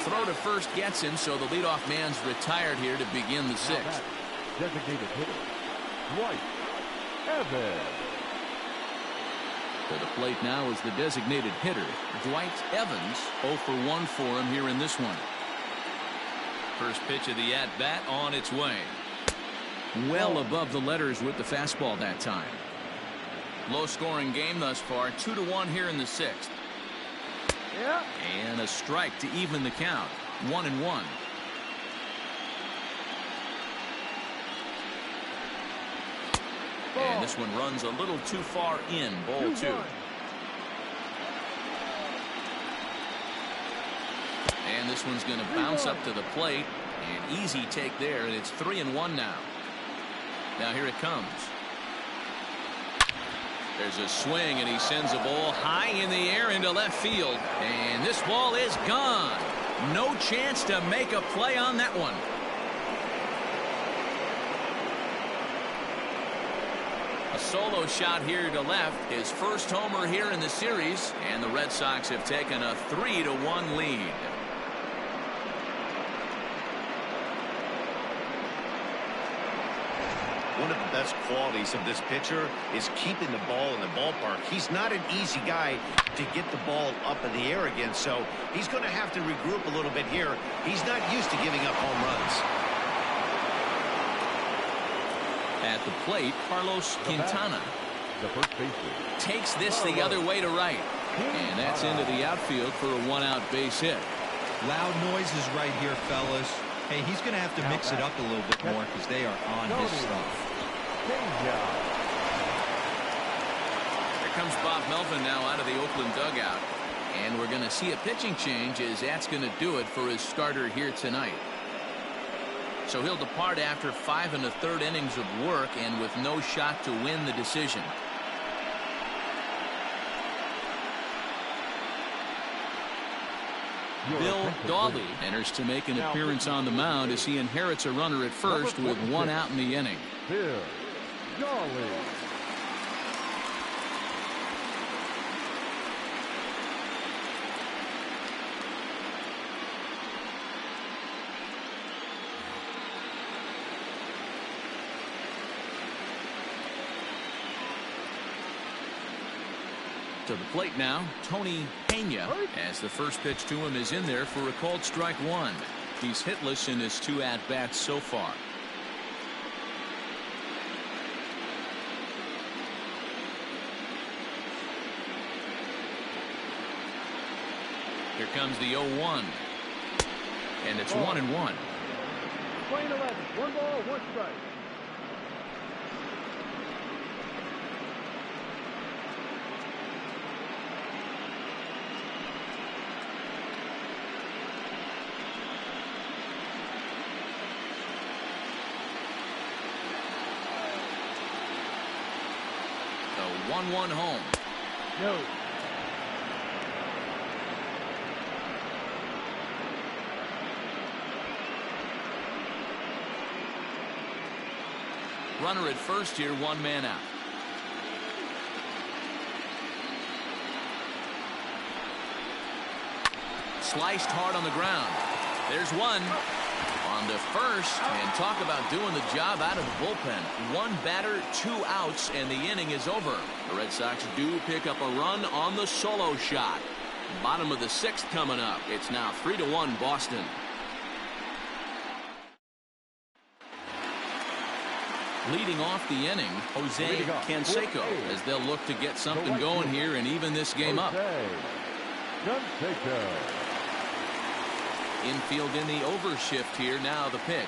Throw to first gets him, so the leadoff man's retired here to begin the 6th.
Designated hitter, Dwight Evans.
To the plate now is the designated hitter, Dwight Evans. 0 for 1 for him here in this one. First pitch of the at-bat on its way. Well above the letters with the fastball that time. Low-scoring game thus far. 2-1 here in the 6th.
Yeah.
And a strike to even the count. 1-1. And this one runs a little too far in. Ball 2. And this one's going to bounce up to the plate. An easy take there, and it's 3-1 now. Now here it comes. There's a swing, and he sends a ball high in the air into left field. And this ball is gone. No chance to make a play on that one. A solo shot here to left. His first homer here in the series. And the Red Sox have taken a 3-1 lead.
One of the best qualities of this pitcher is keeping the ball in the ballpark. He's not an easy guy to get the ball up in the air again, so he's going to have to regroup a little bit here. He's not used to giving up home runs.
At the plate, Carlos Quintana
The first baseman.
takes this the other way to right. And that's into the outfield for a one-out base hit.
Loud noises right here, fellas. Hey, he's going to have to mix it up a little bit more because they are on his stuff.
Here comes Bob Melvin now out of the Oakland dugout. And we're going to see a pitching change as that's going to do it for his starter here tonight. So he'll depart after 5 1/3 innings of work and with no shot to win the decision. Bill Dawley enters to make an appearance on the mound as he inherits a runner at first with 1 out in the inning.
Bill Dawley.
To the plate now, Tony Pena, as the first pitch to him is in there for a called strike 1. He's hitless in his 2 at-bats so far. Here comes the 0-1. And it's 1-1.
Playing 11. 1 ball, 1 strike.
The 1-1 home.
No.
Runner at first here, 1 man out. Sliced hard on the ground. There's 1. On to first, and talk about doing the job out of the bullpen. 1 batter, 2 outs, and the inning is over. The Red Sox do pick up a run on the solo shot. Bottom of the 6th coming up. It's now 3-1 Boston. Leading off the inning, Jose Canseco, as they'll look to get something going here and even this game up.
Canseco.
Infield in the overshift here. Now the pitch.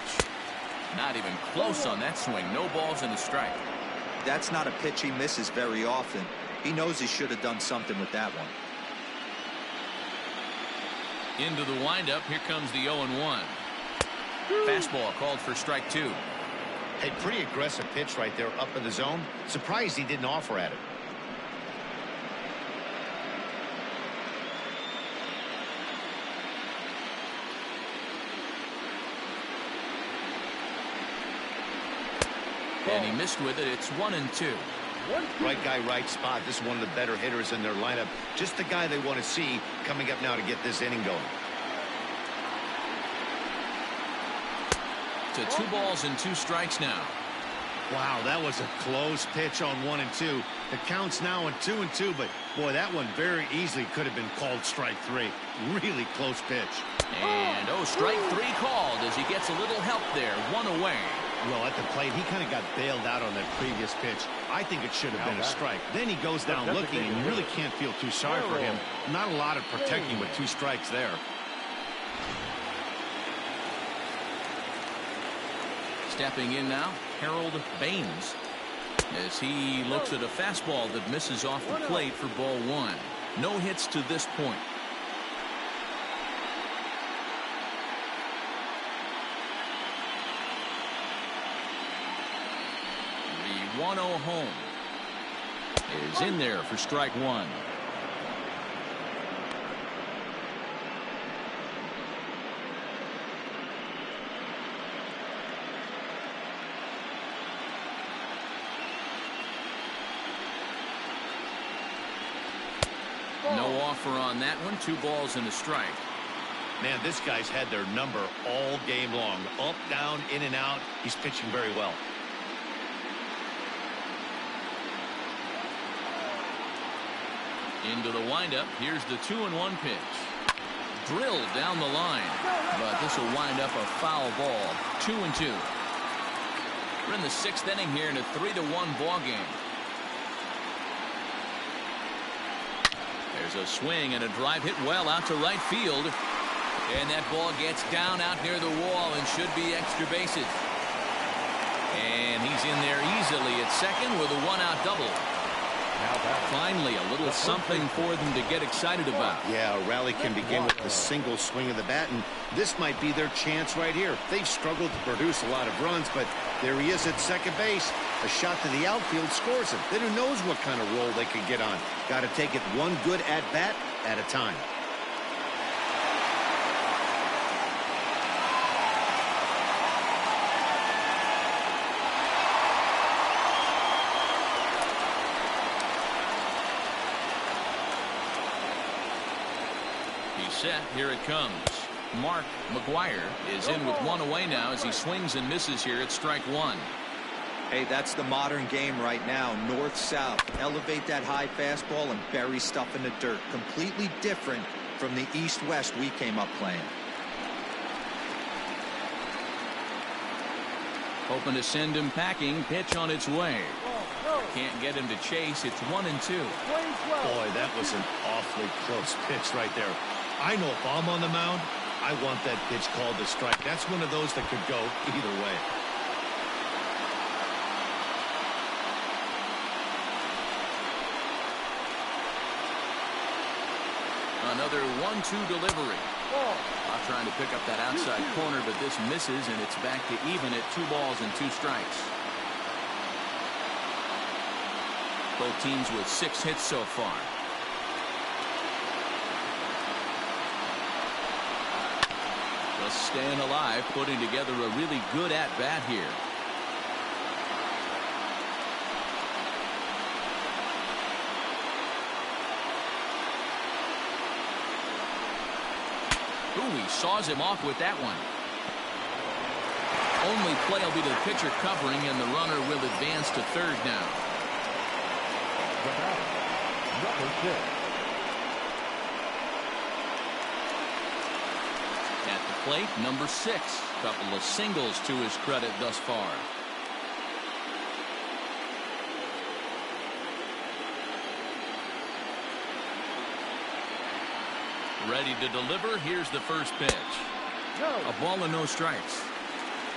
Not even close on that swing. No balls and a strike.
That's not a pitch he misses very often. He knows he should have done something with that one.
Into the windup. Here comes the 0-1. Fastball called for strike 2.
A pretty aggressive pitch right there up in the zone. Surprised he didn't offer at it.
And he missed with it. It's 1-2.
Right guy, right spot. This is one of the better hitters in their lineup. Just the guy they want to see coming up now to get this inning going.
To 2 balls and 2 strikes now.
Wow, that was a close pitch on 1 and 2. The count's now at 2 and 2, but boy, that one very easily could have been called strike 3. Really close pitch.
And strike 3 called as he gets a little help there. 1 away.
Well, at the plate, he kind of got bailed out on that previous pitch. I think it should have been a strike. Then he goes down looking, and you really can't feel too sorry for him. Not a lot of protecting with 2 strikes there.
Stepping in now, Harold Baines, as he looks at a fastball that misses off the plate for ball 1. No hits to this point. The 1-0 home is in there for strike 1. No offer on that one. 2 balls and a strike.
Man, this guy's had their number all game long. Up, down, in and out. He's pitching very well.
Into the windup. Here's the 2-1 pitch. Drilled down the line, but this will wind up a foul ball. 2-2. We're in the 6th inning here in a 3-1 ball game. There's a swing and a drive hit well out to right field, and that ball gets down out near the wall and should be extra bases. And he's in there easily at second with a 1-out double. Finally, a little something for them to get excited about.
Yeah, a rally can begin with the single swing of the bat, and this might be their chance right here. They've struggled to produce a lot of runs, but there he is at second base. A shot to the outfield scores him. Then who knows what kind of roll they could get on. Got to take it one good at-bat at a time.
Set. Here it comes. Mark McGuire is in with one away now as he swings and misses here at strike one.
Hey, that's the modern game right now. North-south. Elevate that high fastball and bury stuff in the dirt. Completely different from the east-west we came up playing.
Hoping to send him packing. Pitch on its way. Can't get him to chase. It's 1-2.
Boy, that was an awfully close pitch right there. I know if I'm on the mound, I want that pitch called a strike. That's one of those that could go either way.
Another 1-2 delivery. I'm trying to pick up that outside corner, but this misses, and it's back to even at 2 balls and 2 strikes. Both teams with 6 hits so far. Just staying alive, putting together a really good at-bat here. Ooh, he saws him off with that one. Only play will be to the pitcher covering, and the runner will advance to third now.
The batter, number 6.
At the plate, number 6. Couple of singles to his credit thus far. Ready to deliver. Here's the first pitch. A ball and no strikes.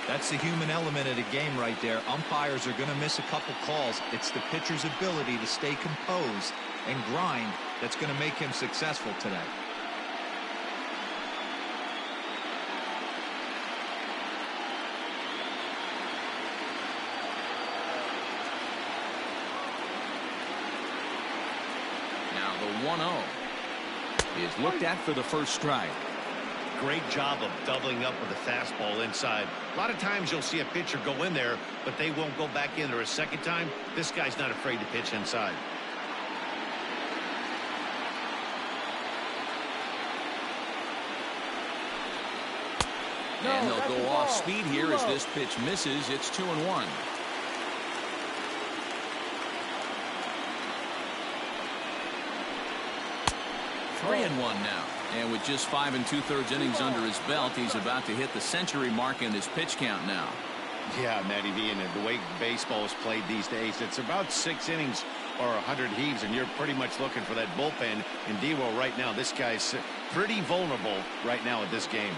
That's the human element of the game right there. Umpires are going to miss a couple calls. It's the pitcher's ability to stay composed and grind that's going to make him successful today.
Now the 1-0 is looked at for the first strike.
Great job of doubling up with a fastball inside. A lot of times you'll see a pitcher go in there, but they won't go back in there a second time. This guy's not afraid to pitch inside.
And they'll go off speed here as this pitch misses. It's 2-1. Three and 1 now. And with just 5 2/3 innings under his belt, he's about to hit the century mark in his pitch count now.
Yeah, Matty V, and the way baseball is played these days, it's about 6 innings or 100 heaves, and you're pretty much looking for that bullpen. And D-Well right now, this guy's pretty vulnerable right now at this game.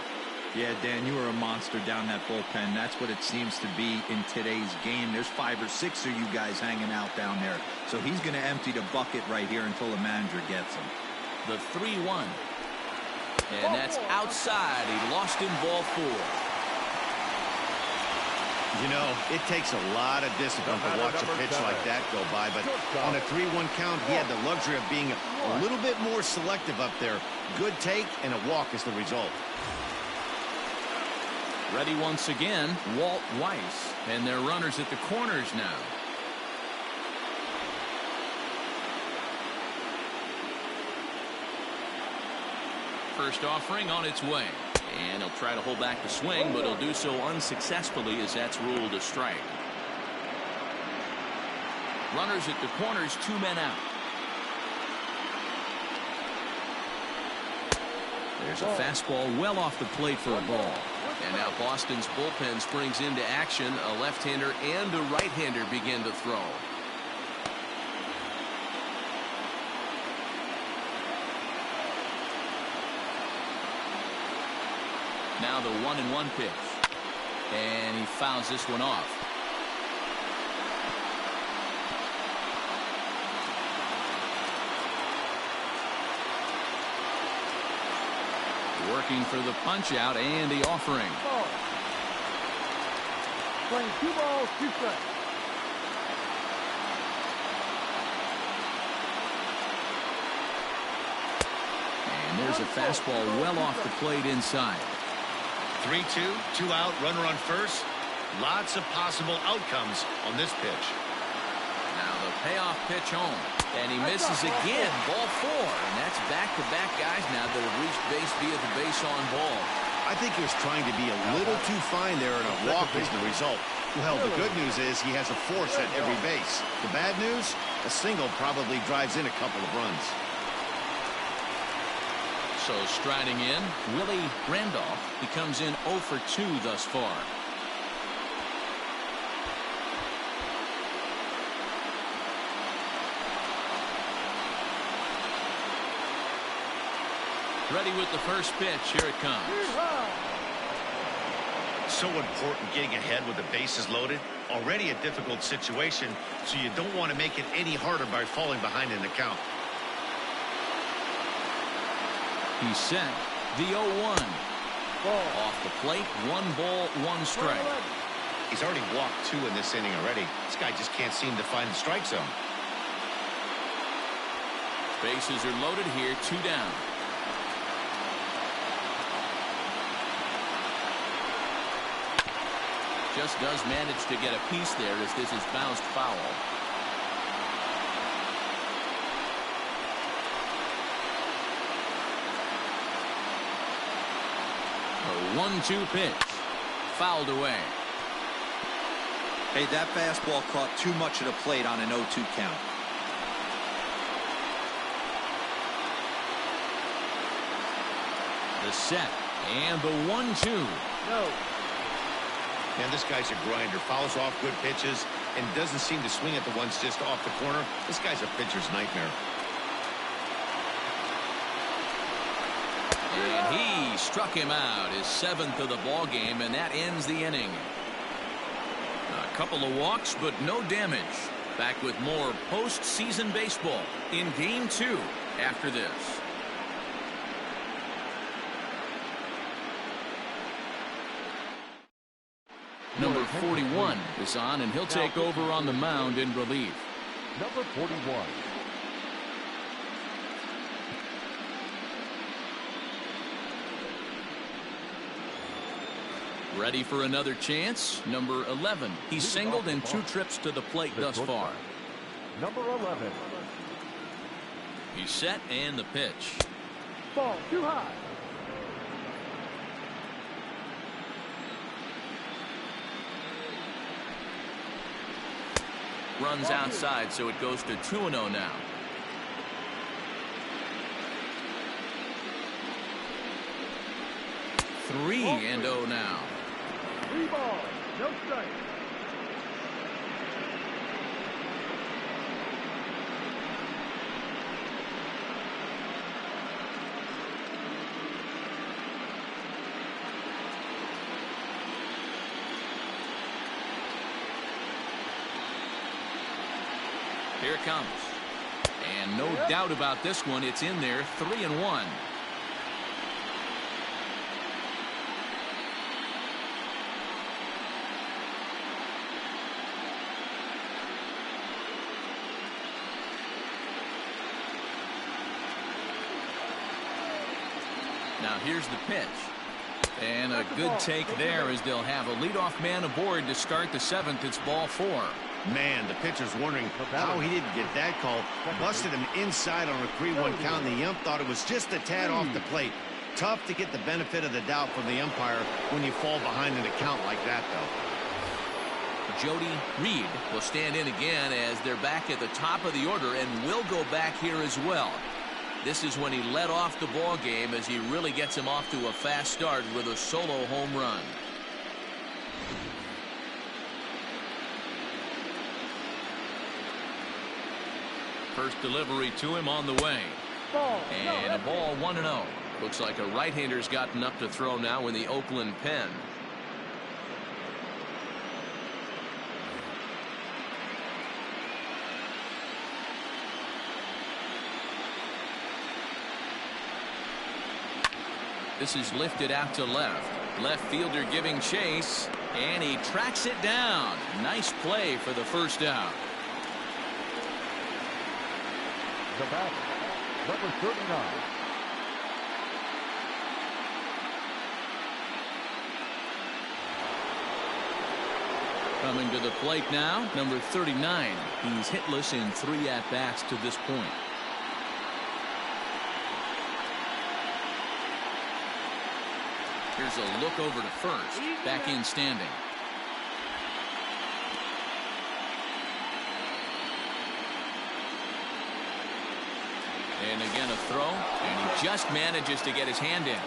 Yeah, Dan, you are a monster down that bullpen. That's what it seems to be in today's game. There's 5 or 6 of you guys hanging out down there. So he's going to empty the bucket right here until the manager gets him.
The 3-1. And that's outside. He lost in ball 4.
You know, it takes a lot of discipline to watch a pitch like that go by, but on a 3-1 count, he had the luxury of being a little bit more selective up there. Good take and a walk is the result.
Ready once again, Walt Weiss, and their runners at the corners now. First offering on its way, and he'll try to hold back the swing, but he'll do so unsuccessfully as that's ruled a strike. Runners at the corners, 2 men out. There's a fastball well off the plate for a ball. And now Boston's bullpen springs into action. A left-hander and a right-hander begin to throw. Now the 1-1 pitch. And he fouls this one off. Working for the punch out and the offering.
Ball. Playing 2 balls, 2 strikes.
And there's a fastball well off the plate inside.
3-2, 2 out, runner on first. Lots of possible outcomes on this pitch.
Now the payoff pitch home. And he misses again. Ball 4. And that's back-to-back guys now that have reached base via the base on ball.
I think he was trying to be a little too fine there, and a walk is the result. Well, the good news is he has a force at every base. The bad news, a single probably drives in a couple of runs.
So striding in, Willie Randolph. He comes in 0 for 2 thus far. Ready with the first pitch. Here it comes.
So important getting ahead with the bases loaded. Already a difficult situation, so you don't want to make it any harder by falling behind in the count.
He's set. The 0-1. Off the plate. 1 ball, 1 strike.
He's already walked 2 in this inning already. This guy just can't seem to find the strike zone.
Bases are loaded here. 2 down. Just does manage to get a piece there as this is bounced foul. A 1-2 pitch. Fouled away.
Hey, that fastball caught too much of the plate on an 0-2 count.
The set. And the 1-2.
No.
And this guy's a grinder. Fouls off good pitches and doesn't seem to swing at the ones just off the corner. This guy's a pitcher's nightmare.
And he struck him out, his 7th of the ball game, and that ends the inning. A couple of walks, but no damage. Back with more postseason baseball in Game 2 after this. Number 41 is on, and he'll take over on the mound in relief.
Number 41.
Ready for another chance. Number 11. He's singled in 2 trips to the plate thus far.
Number 11.
He's set, and the pitch.
Ball too high.
Runs outside, so it goes to 2-0 now. Three and 0 now.
3 balls, no strike.
Here it comes. And no doubt about this one. It's in there. 3-1. Now here's the pitch. And a good take there as they'll have a leadoff man aboard to start the 7th. It's ball 4.
Man, the pitcher's wondering how he didn't get that call. Busted him inside on a 3-1 count, and the ump thought it was just a tad off the plate. Tough to get the benefit of the doubt from the umpire when you fall behind in a count like that, though.
Jody Reed will stand in again as they're back at the top of the order and will go back here as well. This is when he led off the ball game as he really gets him off to a fast start with a solo home run. First delivery to him on the way. And a ball 1-0. Looks like a right-hander's gotten up to throw now in the Oakland pen. This is lifted out to left. Left fielder giving chase, and he tracks it down. Nice play for the first out.
The batter, number 39.
Coming to the plate now, number 39. He's hitless in 3 at-bats to this point. Here's a look over to first. Back in standing. And again a throw, and he just manages to get his hand in.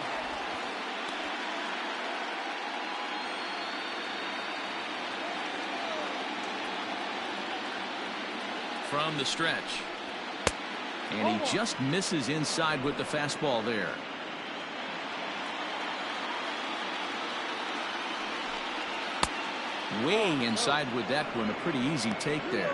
From the stretch. And he just misses inside with the fastball there. Way inside with that one. A pretty easy take there.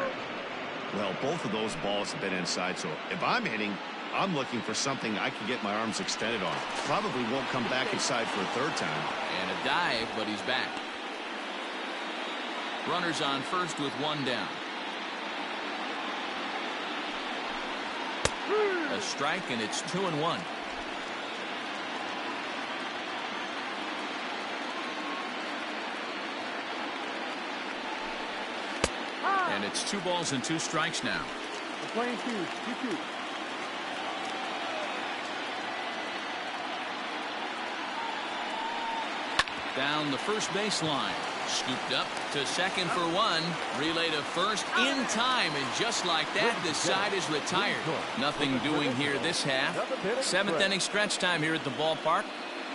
Well, both of those balls have been inside, so if I'm hitting, I'm looking for something I can get my arms extended on. Probably won't come back inside for a third time.
And a dive, but he's back. Runners on first with 1 down. A strike, and it's 2-1. And it's 2 balls and 2 strikes now.
The playing field, 2-2.
Down the first baseline. Scooped up to second for 1. Relay to first in time, and just like that, this side is retired. Nothing doing here this half. 7th inning stretch time here at the ballpark.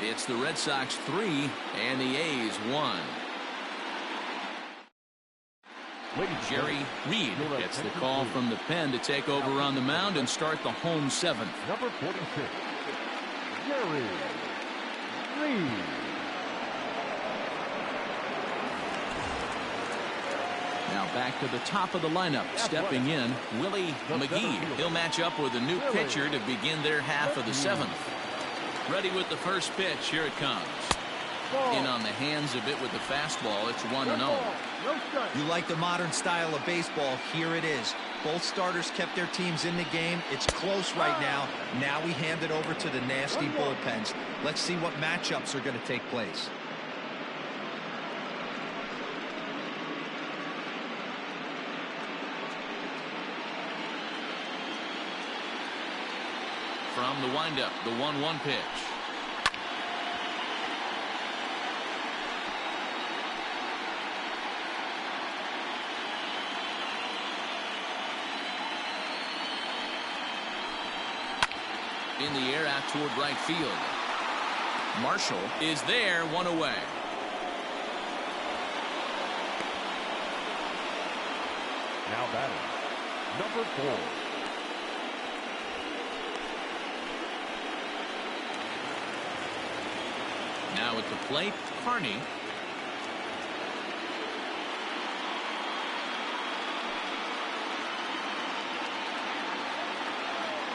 It's the Red Sox 3 and the A's 1. Jerry Reed gets the call from the pen to take over on the mound and start the home 7th.
Number 46, Jerry Reed.
Now back to the top of the lineup. Stepping in, Willie McGee. He'll match up with a new pitcher to begin their half of the 7th. Ready with the first pitch. Here it comes. In on the hands of it with the fastball. It's 1-0.
You like the modern style of baseball. Here it is. Both starters kept their teams in the game. It's close right now. Now we hand it over to the nasty bullpens. Let's see what matchups are going to take place.
From the windup, the 1-1 pitch. In the air out toward right field. Marshall is there, 1 away.
Now batting, number 4.
Now at the plate, Carney.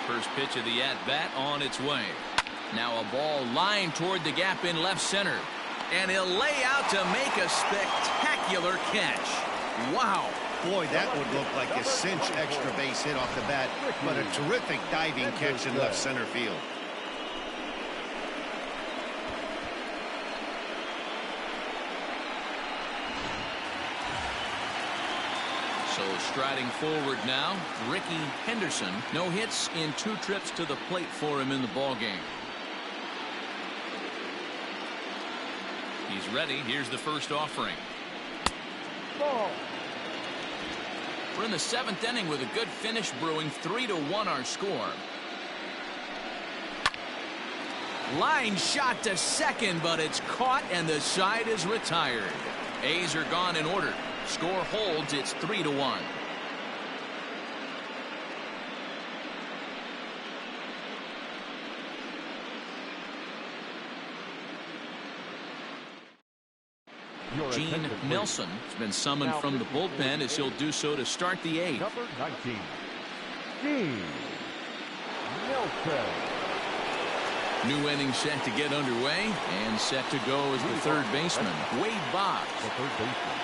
First pitch of the at-bat on its way. Now a ball lined toward the gap in left center. And he'll lay out to make a spectacular catch. Wow.
Boy, that would look like a cinch extra base hit off the bat, but a terrific diving catch in left center field.
So striding forward now, Ricky Henderson. No hits in 2 trips to the plate for him in the ballgame. He's ready. Here's the first offering.
Ball.
We're in the 7th inning with a good finish brewing. 3-1 our score. Line shot to second, but it's caught and the side is retired. A's are gone in order. Score holds. It's 3-1. Gene Nelson has been summoned from the bullpen as he'll do so to start the eighth.
Number 19, Gene Nelson.
New inning set to get underway and set to go as the third baseman, Wade Boggs.
The third baseman,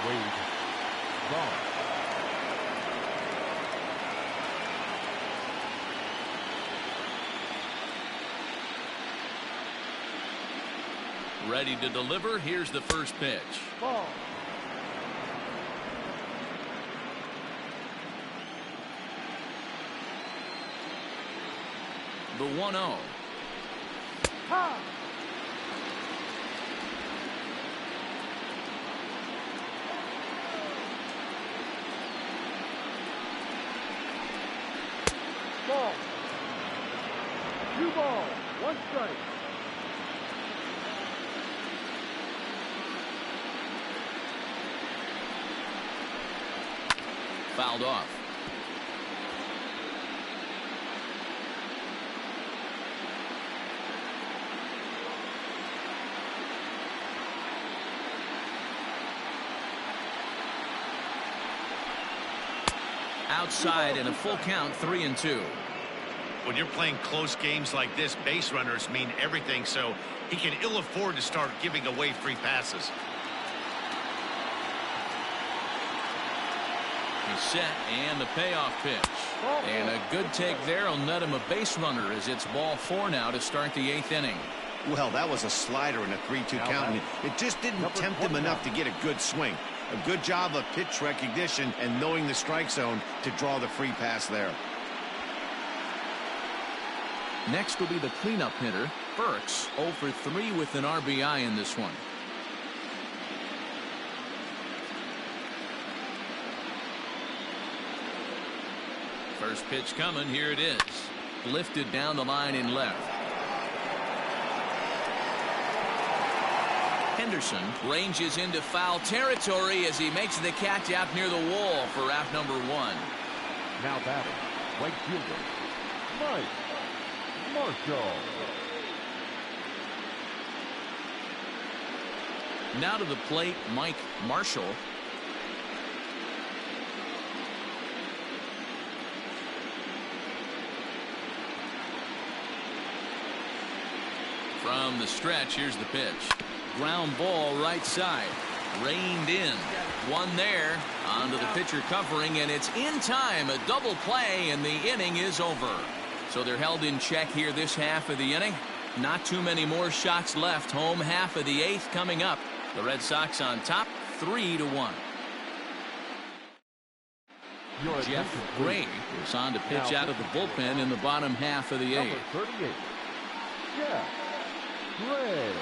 Wade Boggs.
Ready to deliver. Here's the first pitch.
Ball.
The 1-0.
Ha! Ball. 2 balls, 1 strike.
Fouled off. Outside and a full count, 3-2.
When you're playing close games like this, base runners mean everything, so he can ill afford to start giving away free passes.
He's set, and the payoff pitch. And a good take there will net him a base runner as it's ball 4 now to start the 8th inning.
Well, that was a slider in a 3-2 count, and it just didn't tempt him enough to get a good swing. A good job of pitch recognition and knowing the strike zone to draw the free pass there.
Next will be the cleanup hitter, Burks, 0 for 3 with an RBI in this one. First pitch coming. Here it is. Lifted down the line in left. Henderson ranges into foul territory as he makes the catch out near the wall for out number 1.
Now batting, right fielder, Mike Marshall.
Now to the plate, Mike Marshall. From the stretch, here's the pitch. Ground ball right side. Reined in. One there. Onto the pitcher covering, and it's in time. A double play, and the inning is over. So they're held in check here this half of the inning. Not too many more shots left. Home half of the 8th coming up. The Red Sox on top, 3-1. Jeff Gray is on to pitch out of the bullpen in the bottom half of the 8th.
Number 38, Jeff Gray.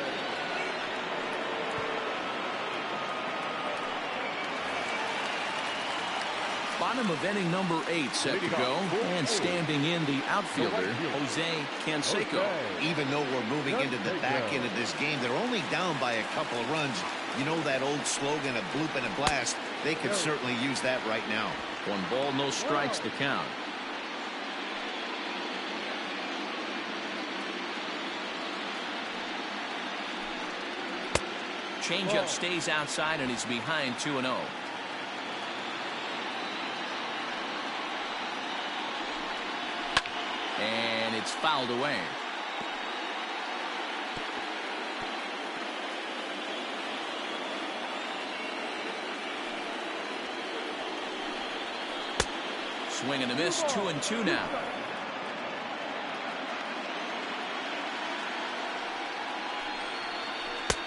Bottom of inning number 8 set to go, and standing in the outfielder, Jose Canseco.
Even though we're moving into the back end of this game, they're only down by a couple of runs. You know that old slogan, a bloop and a blast? They could certainly use that right now.
1 ball, no strikes to count. Changeup stays outside, and he's behind 2-0. And it's fouled away. Swing and a miss, 2-2 now.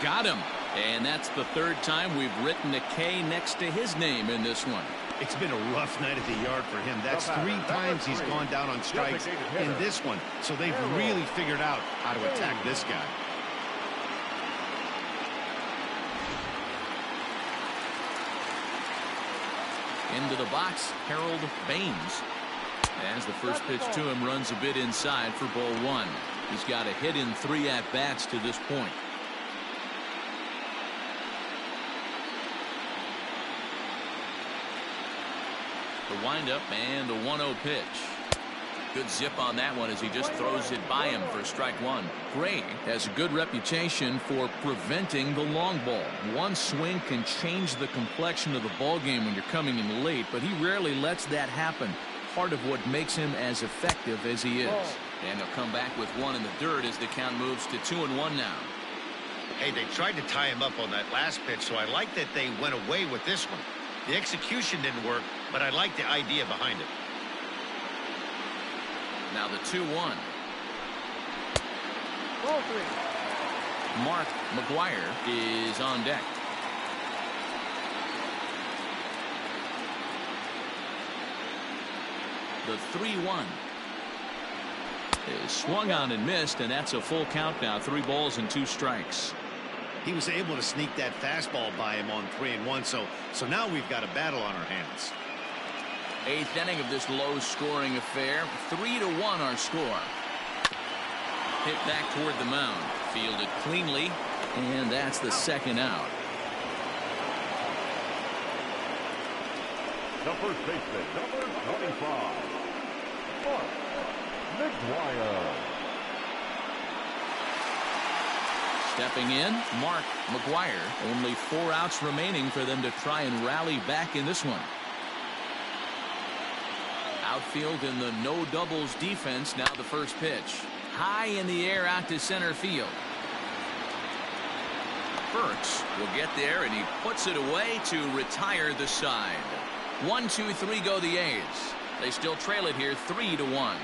Got him. And that's the 3rd time we've written a K next to his name in this one.
It's been a rough night at the yard for him. That's 3 times he's gone down on strikes in this one. So they've really figured out how to attack this guy.
Into the box, Harold Baines. As the first pitch to him runs a bit inside for ball 1. He's got a hit in 3 at-bats to this point. The windup and the 1-0 pitch. Good zip on that one as he just throws it by him for strike 1. Gray has a good reputation for preventing the long ball. One swing can change the complexion of the ball game when you're coming in late, but he rarely lets that happen. Part of what makes him as effective as he is. And he'll come back with 1 in the dirt as the count moves to 2-1 now.
Hey, they tried to tie him up on that last pitch, so I like that they went away with this one. The execution didn't work, but I like the idea behind it.
Now the 2-1.
Ball 3.
Mark McGuire is on deck. The 3-1 is swung on and missed, and that's a full count now. 3 balls and 2 strikes.
He was able to sneak that fastball by him on 3-1, so now we've got a battle on our hands.
8th inning of this low-scoring affair. 3-1 our score. Hit back toward the mound. Fielded cleanly, and that's the 2nd out.
The first baseman, number 25, Mark McGuire.
Stepping in, Mark McGuire. Only 4 outs remaining for them to try and rally back in this one. Outfield in the no doubles defense. Now the first pitch. High in the air out to center field. Burks will get there, and he puts it away to retire the side. 1-2-3 go the A's. They still trail it here 3-1.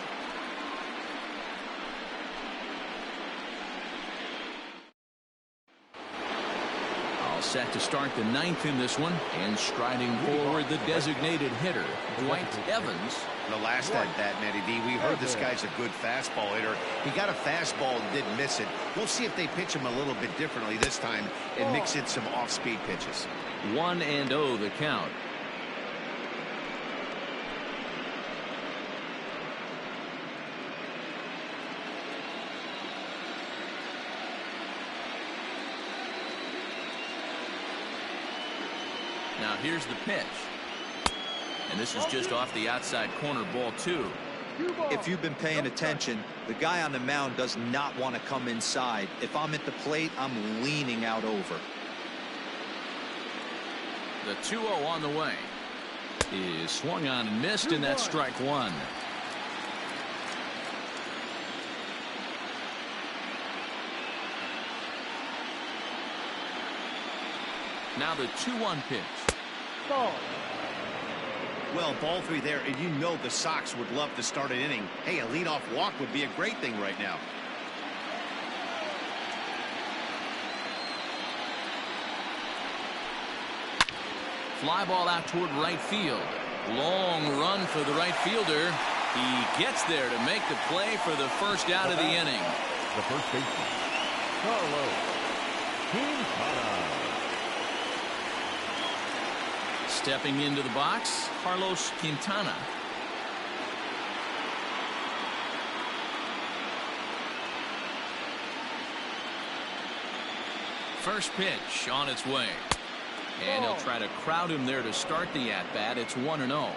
All set to start the 9th in this one, and striding forward the designated hitter, Dwight Evans.
The last at bat, Matty D, we heard this guy's a good fastball hitter. He got a fastball and didn't miss it. We'll see if they pitch him a little bit differently this time and mix in some off-speed pitches.
1-0 the count. Now here's the pitch. And this is just off the outside corner, ball 2.
If you've been paying attention, the guy on the mound does not want to come inside. If I'm at the plate, I'm leaning out over.
The 2-0 on the way is swung on and missed, and that's strike 1. Now the 2-1 pitch.
Ball.
Well, ball 3 there, and you know the Sox would love to start an inning. Hey, a leadoff walk would be a great thing right now.
Fly ball out toward right field. Long run for the right fielder. He gets there to make the play for the first out of the inning.
The first baseman, Carlos Quintana.
Stepping into the box, Carlos Quintana. First pitch on its way. And he'll try to crowd him there to start the at-bat. It's 1-0.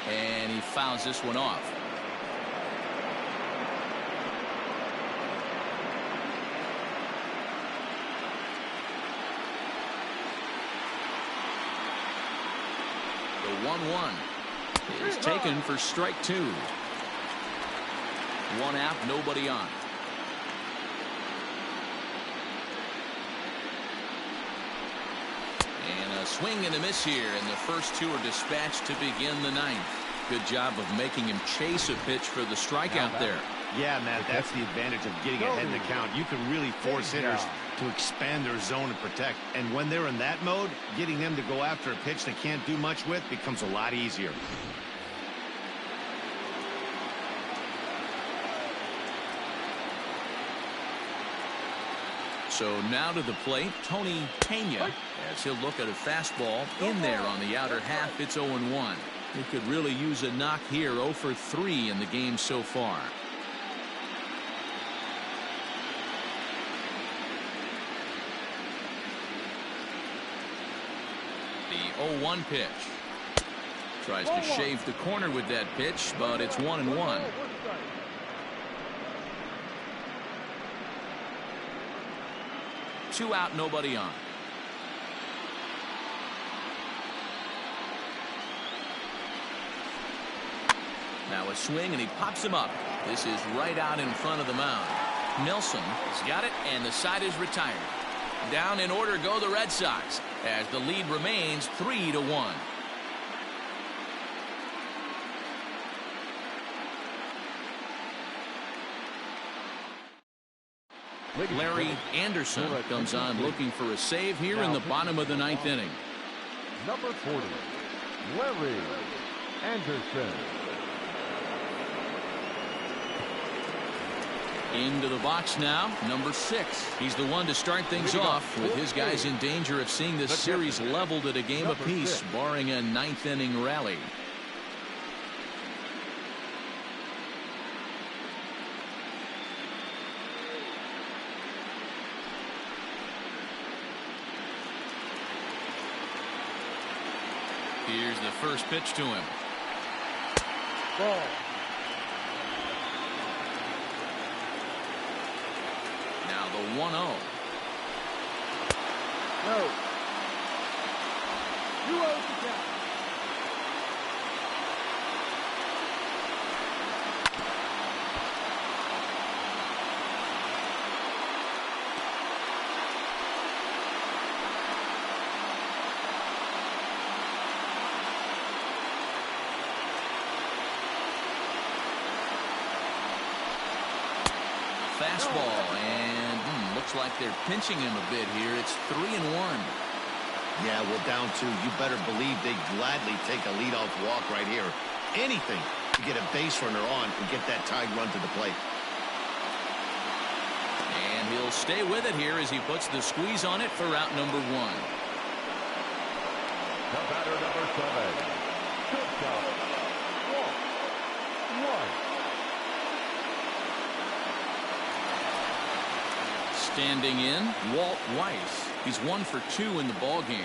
And he fouls this one off. The 1-1 is taken for strike 2. 1 out, nobody on. And a swing and a miss here, and the first 2 are dispatched to begin the 9th. Good job of making him chase a pitch for the strikeout there.
Yeah, Matt, that's the advantage of getting ahead in the count. You can really force hitters to expand their zone and protect. And when they're in that mode, getting them to go after a pitch they can't do much with becomes a lot easier.
So now to the plate, Tony Pena, as he'll look at a fastball in there on the outer half. It's 0-1. He could really use a knock here. 0 for 3 in the game so far. The 0-1 pitch. Tries to shave the corner with that pitch, but it's 1-1. 2 out, nobody on. Now a swing, and he pops him up. This is right out in front of the mound. Nelson has got it, and the side is retired. Down in order go the Red Sox, as the lead remains 3-1. Larry Anderson comes on looking for a save here in the bottom of the 9th inning.
Number 40, Larry Anderson.
Into the box now, number 6. He's the one to start things off, with his guys in danger of seeing this series leveled at a game apiece, barring a 9th inning rally. Here's the first pitch to him.
Ball.
Now the 1-0.
No. 2-0 to count.
Fastball, and looks like they're pinching him a bit here. It's 3-1.
Yeah, well, down 2. You better believe they'd gladly take a leadoff walk right here. Anything to get a base runner on and get that tied run to the plate.
And he'll stay with it here as he puts the squeeze on it for out number 1.
The batter, number 7. Shortstop, Walt Weiss.
Standing in, Walt Weiss. He's 1 for 2 in the ball game.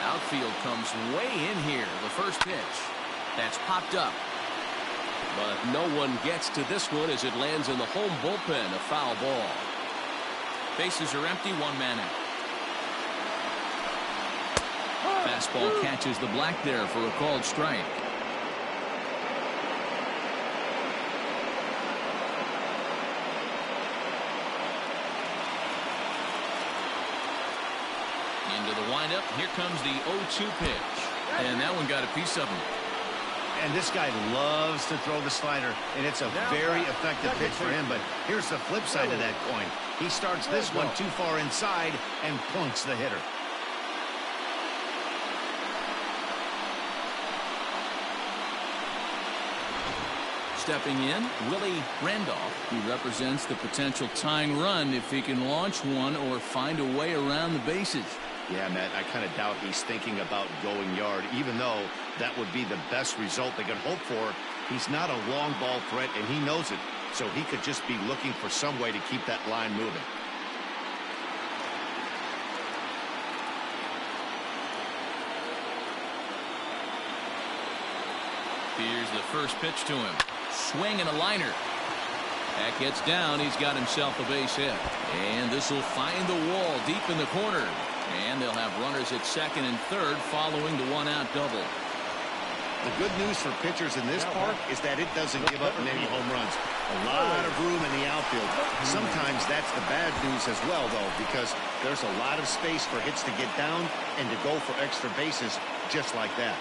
Outfield comes way in here. The first pitch. That's popped up. But no one gets to this one as it lands in the home bullpen. A foul ball. Bases are empty. 1 man out. Fastball catches the black there for a called strike. Into the windup. Here comes the 0-2 pitch. And that one got a piece of him.
And this guy loves to throw the slider, and it's a very effective pitch for him. But here's the flip side of that coin. He starts this one too far inside and plunks the hitter.
Stepping in, Willie Randolph. He represents the potential tying run if he can launch one or find a way around the bases.
Yeah, Matt, I kind of doubt he's thinking about going yard, even though that would be the best result they could hope for. He's not a long ball threat, and he knows it, so he could just be looking for some way to keep that line moving.
Here's the first pitch to him. Swing and a liner. That gets down. He's got himself a base hit. And this will find the wall deep in the corner. And they'll have runners at second and third following the 1-out double.
The good news for pitchers in this park is that it doesn't give up many home runs. A lot of room in the outfield. Sometimes that's the bad news as well, though, because there's a lot of space for hits to get down and to go for extra bases just like that.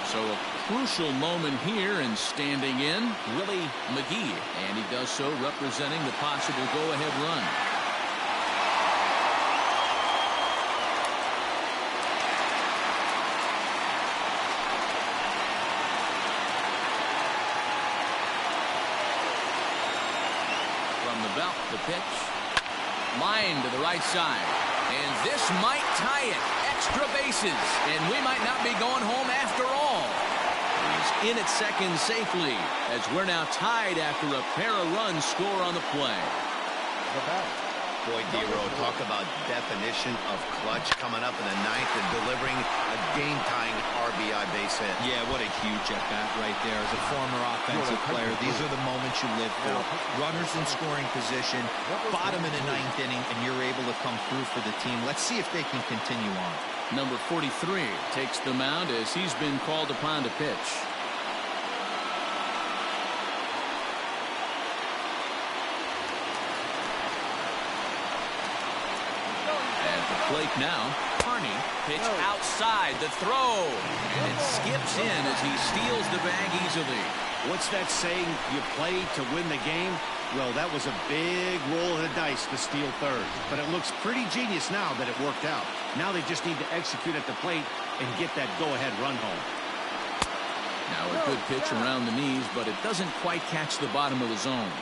So a crucial moment here, and standing in, Willie McGee. And he does so representing the possible go-ahead run. from the belt. The pitch. Line to the right side. And this might tie it. Extra bases. And we might not be going home after all. He's in at second safely as we're now tied after a pair of runs score on the play.
Boy, Dero, talk about definition of clutch coming up in the ninth and delivering a game-tying RBI base hit.
Yeah, what a huge at-bat right there. As a former offensive player, these are the moments you live for. Runners in scoring position, bottom in the ninth inning, and you're able to come through for the team. Let's see if they can continue on.
Number 43 takes the mound as he's been called upon to pitch. Plate now. Carney pitch outside the throw, and it skips in as he steals the bag easily.
What's that saying? You play to win the game? Well, that was a big roll of the dice to steal third, but it looks pretty genius now that it worked out. Now they just need to execute at the plate and get that go-ahead run home.
Now a good pitch around the knees, but it doesn't quite catch the bottom of the zone.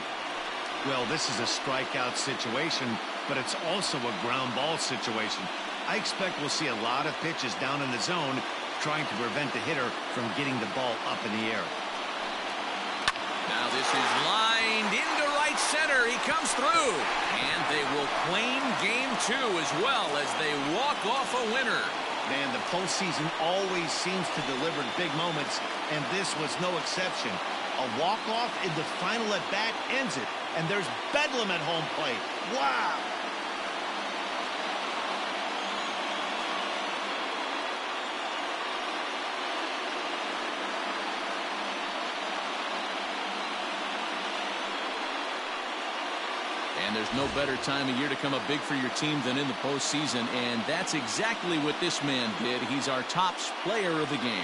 Well, this is a strikeout situation, but it's also a ground ball situation. I expect we'll see a lot of pitches down in the zone trying to prevent the hitter from getting the ball up in the air.
Now this is lined into right center. He comes through, and they will claim game 2 as well as they walk off a winner.
Man, the postseason always seems to deliver big moments, and this was no exception. A walk-off in the final at-bat ends it, and there's bedlam at home plate. Wow!
And there's no better time of year to come up big for your team than in the postseason, and that's exactly what this man did. He's our top player of the game.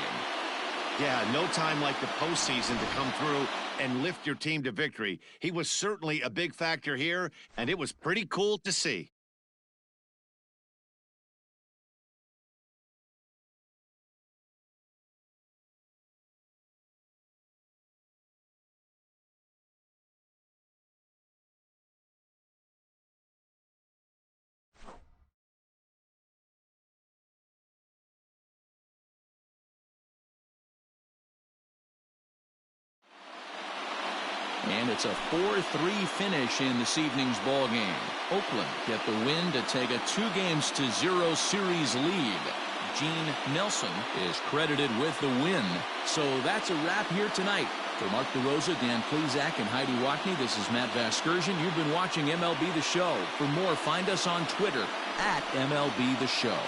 Yeah, no time like the postseason to come through and lift your team to victory. He was certainly a big factor here, and it was pretty cool to see.
And it's a 4-3 finish in this evening's ball game. Oakland get the win to take a 2-0 series lead. Gene Nelson is credited with the win. So that's a wrap here tonight. For Mark DeRosa, Dan Plezak, and Heidi Wackney, this is Matt Vasgersian. You've been watching MLB The Show. For more, find us on Twitter @MLB The Show.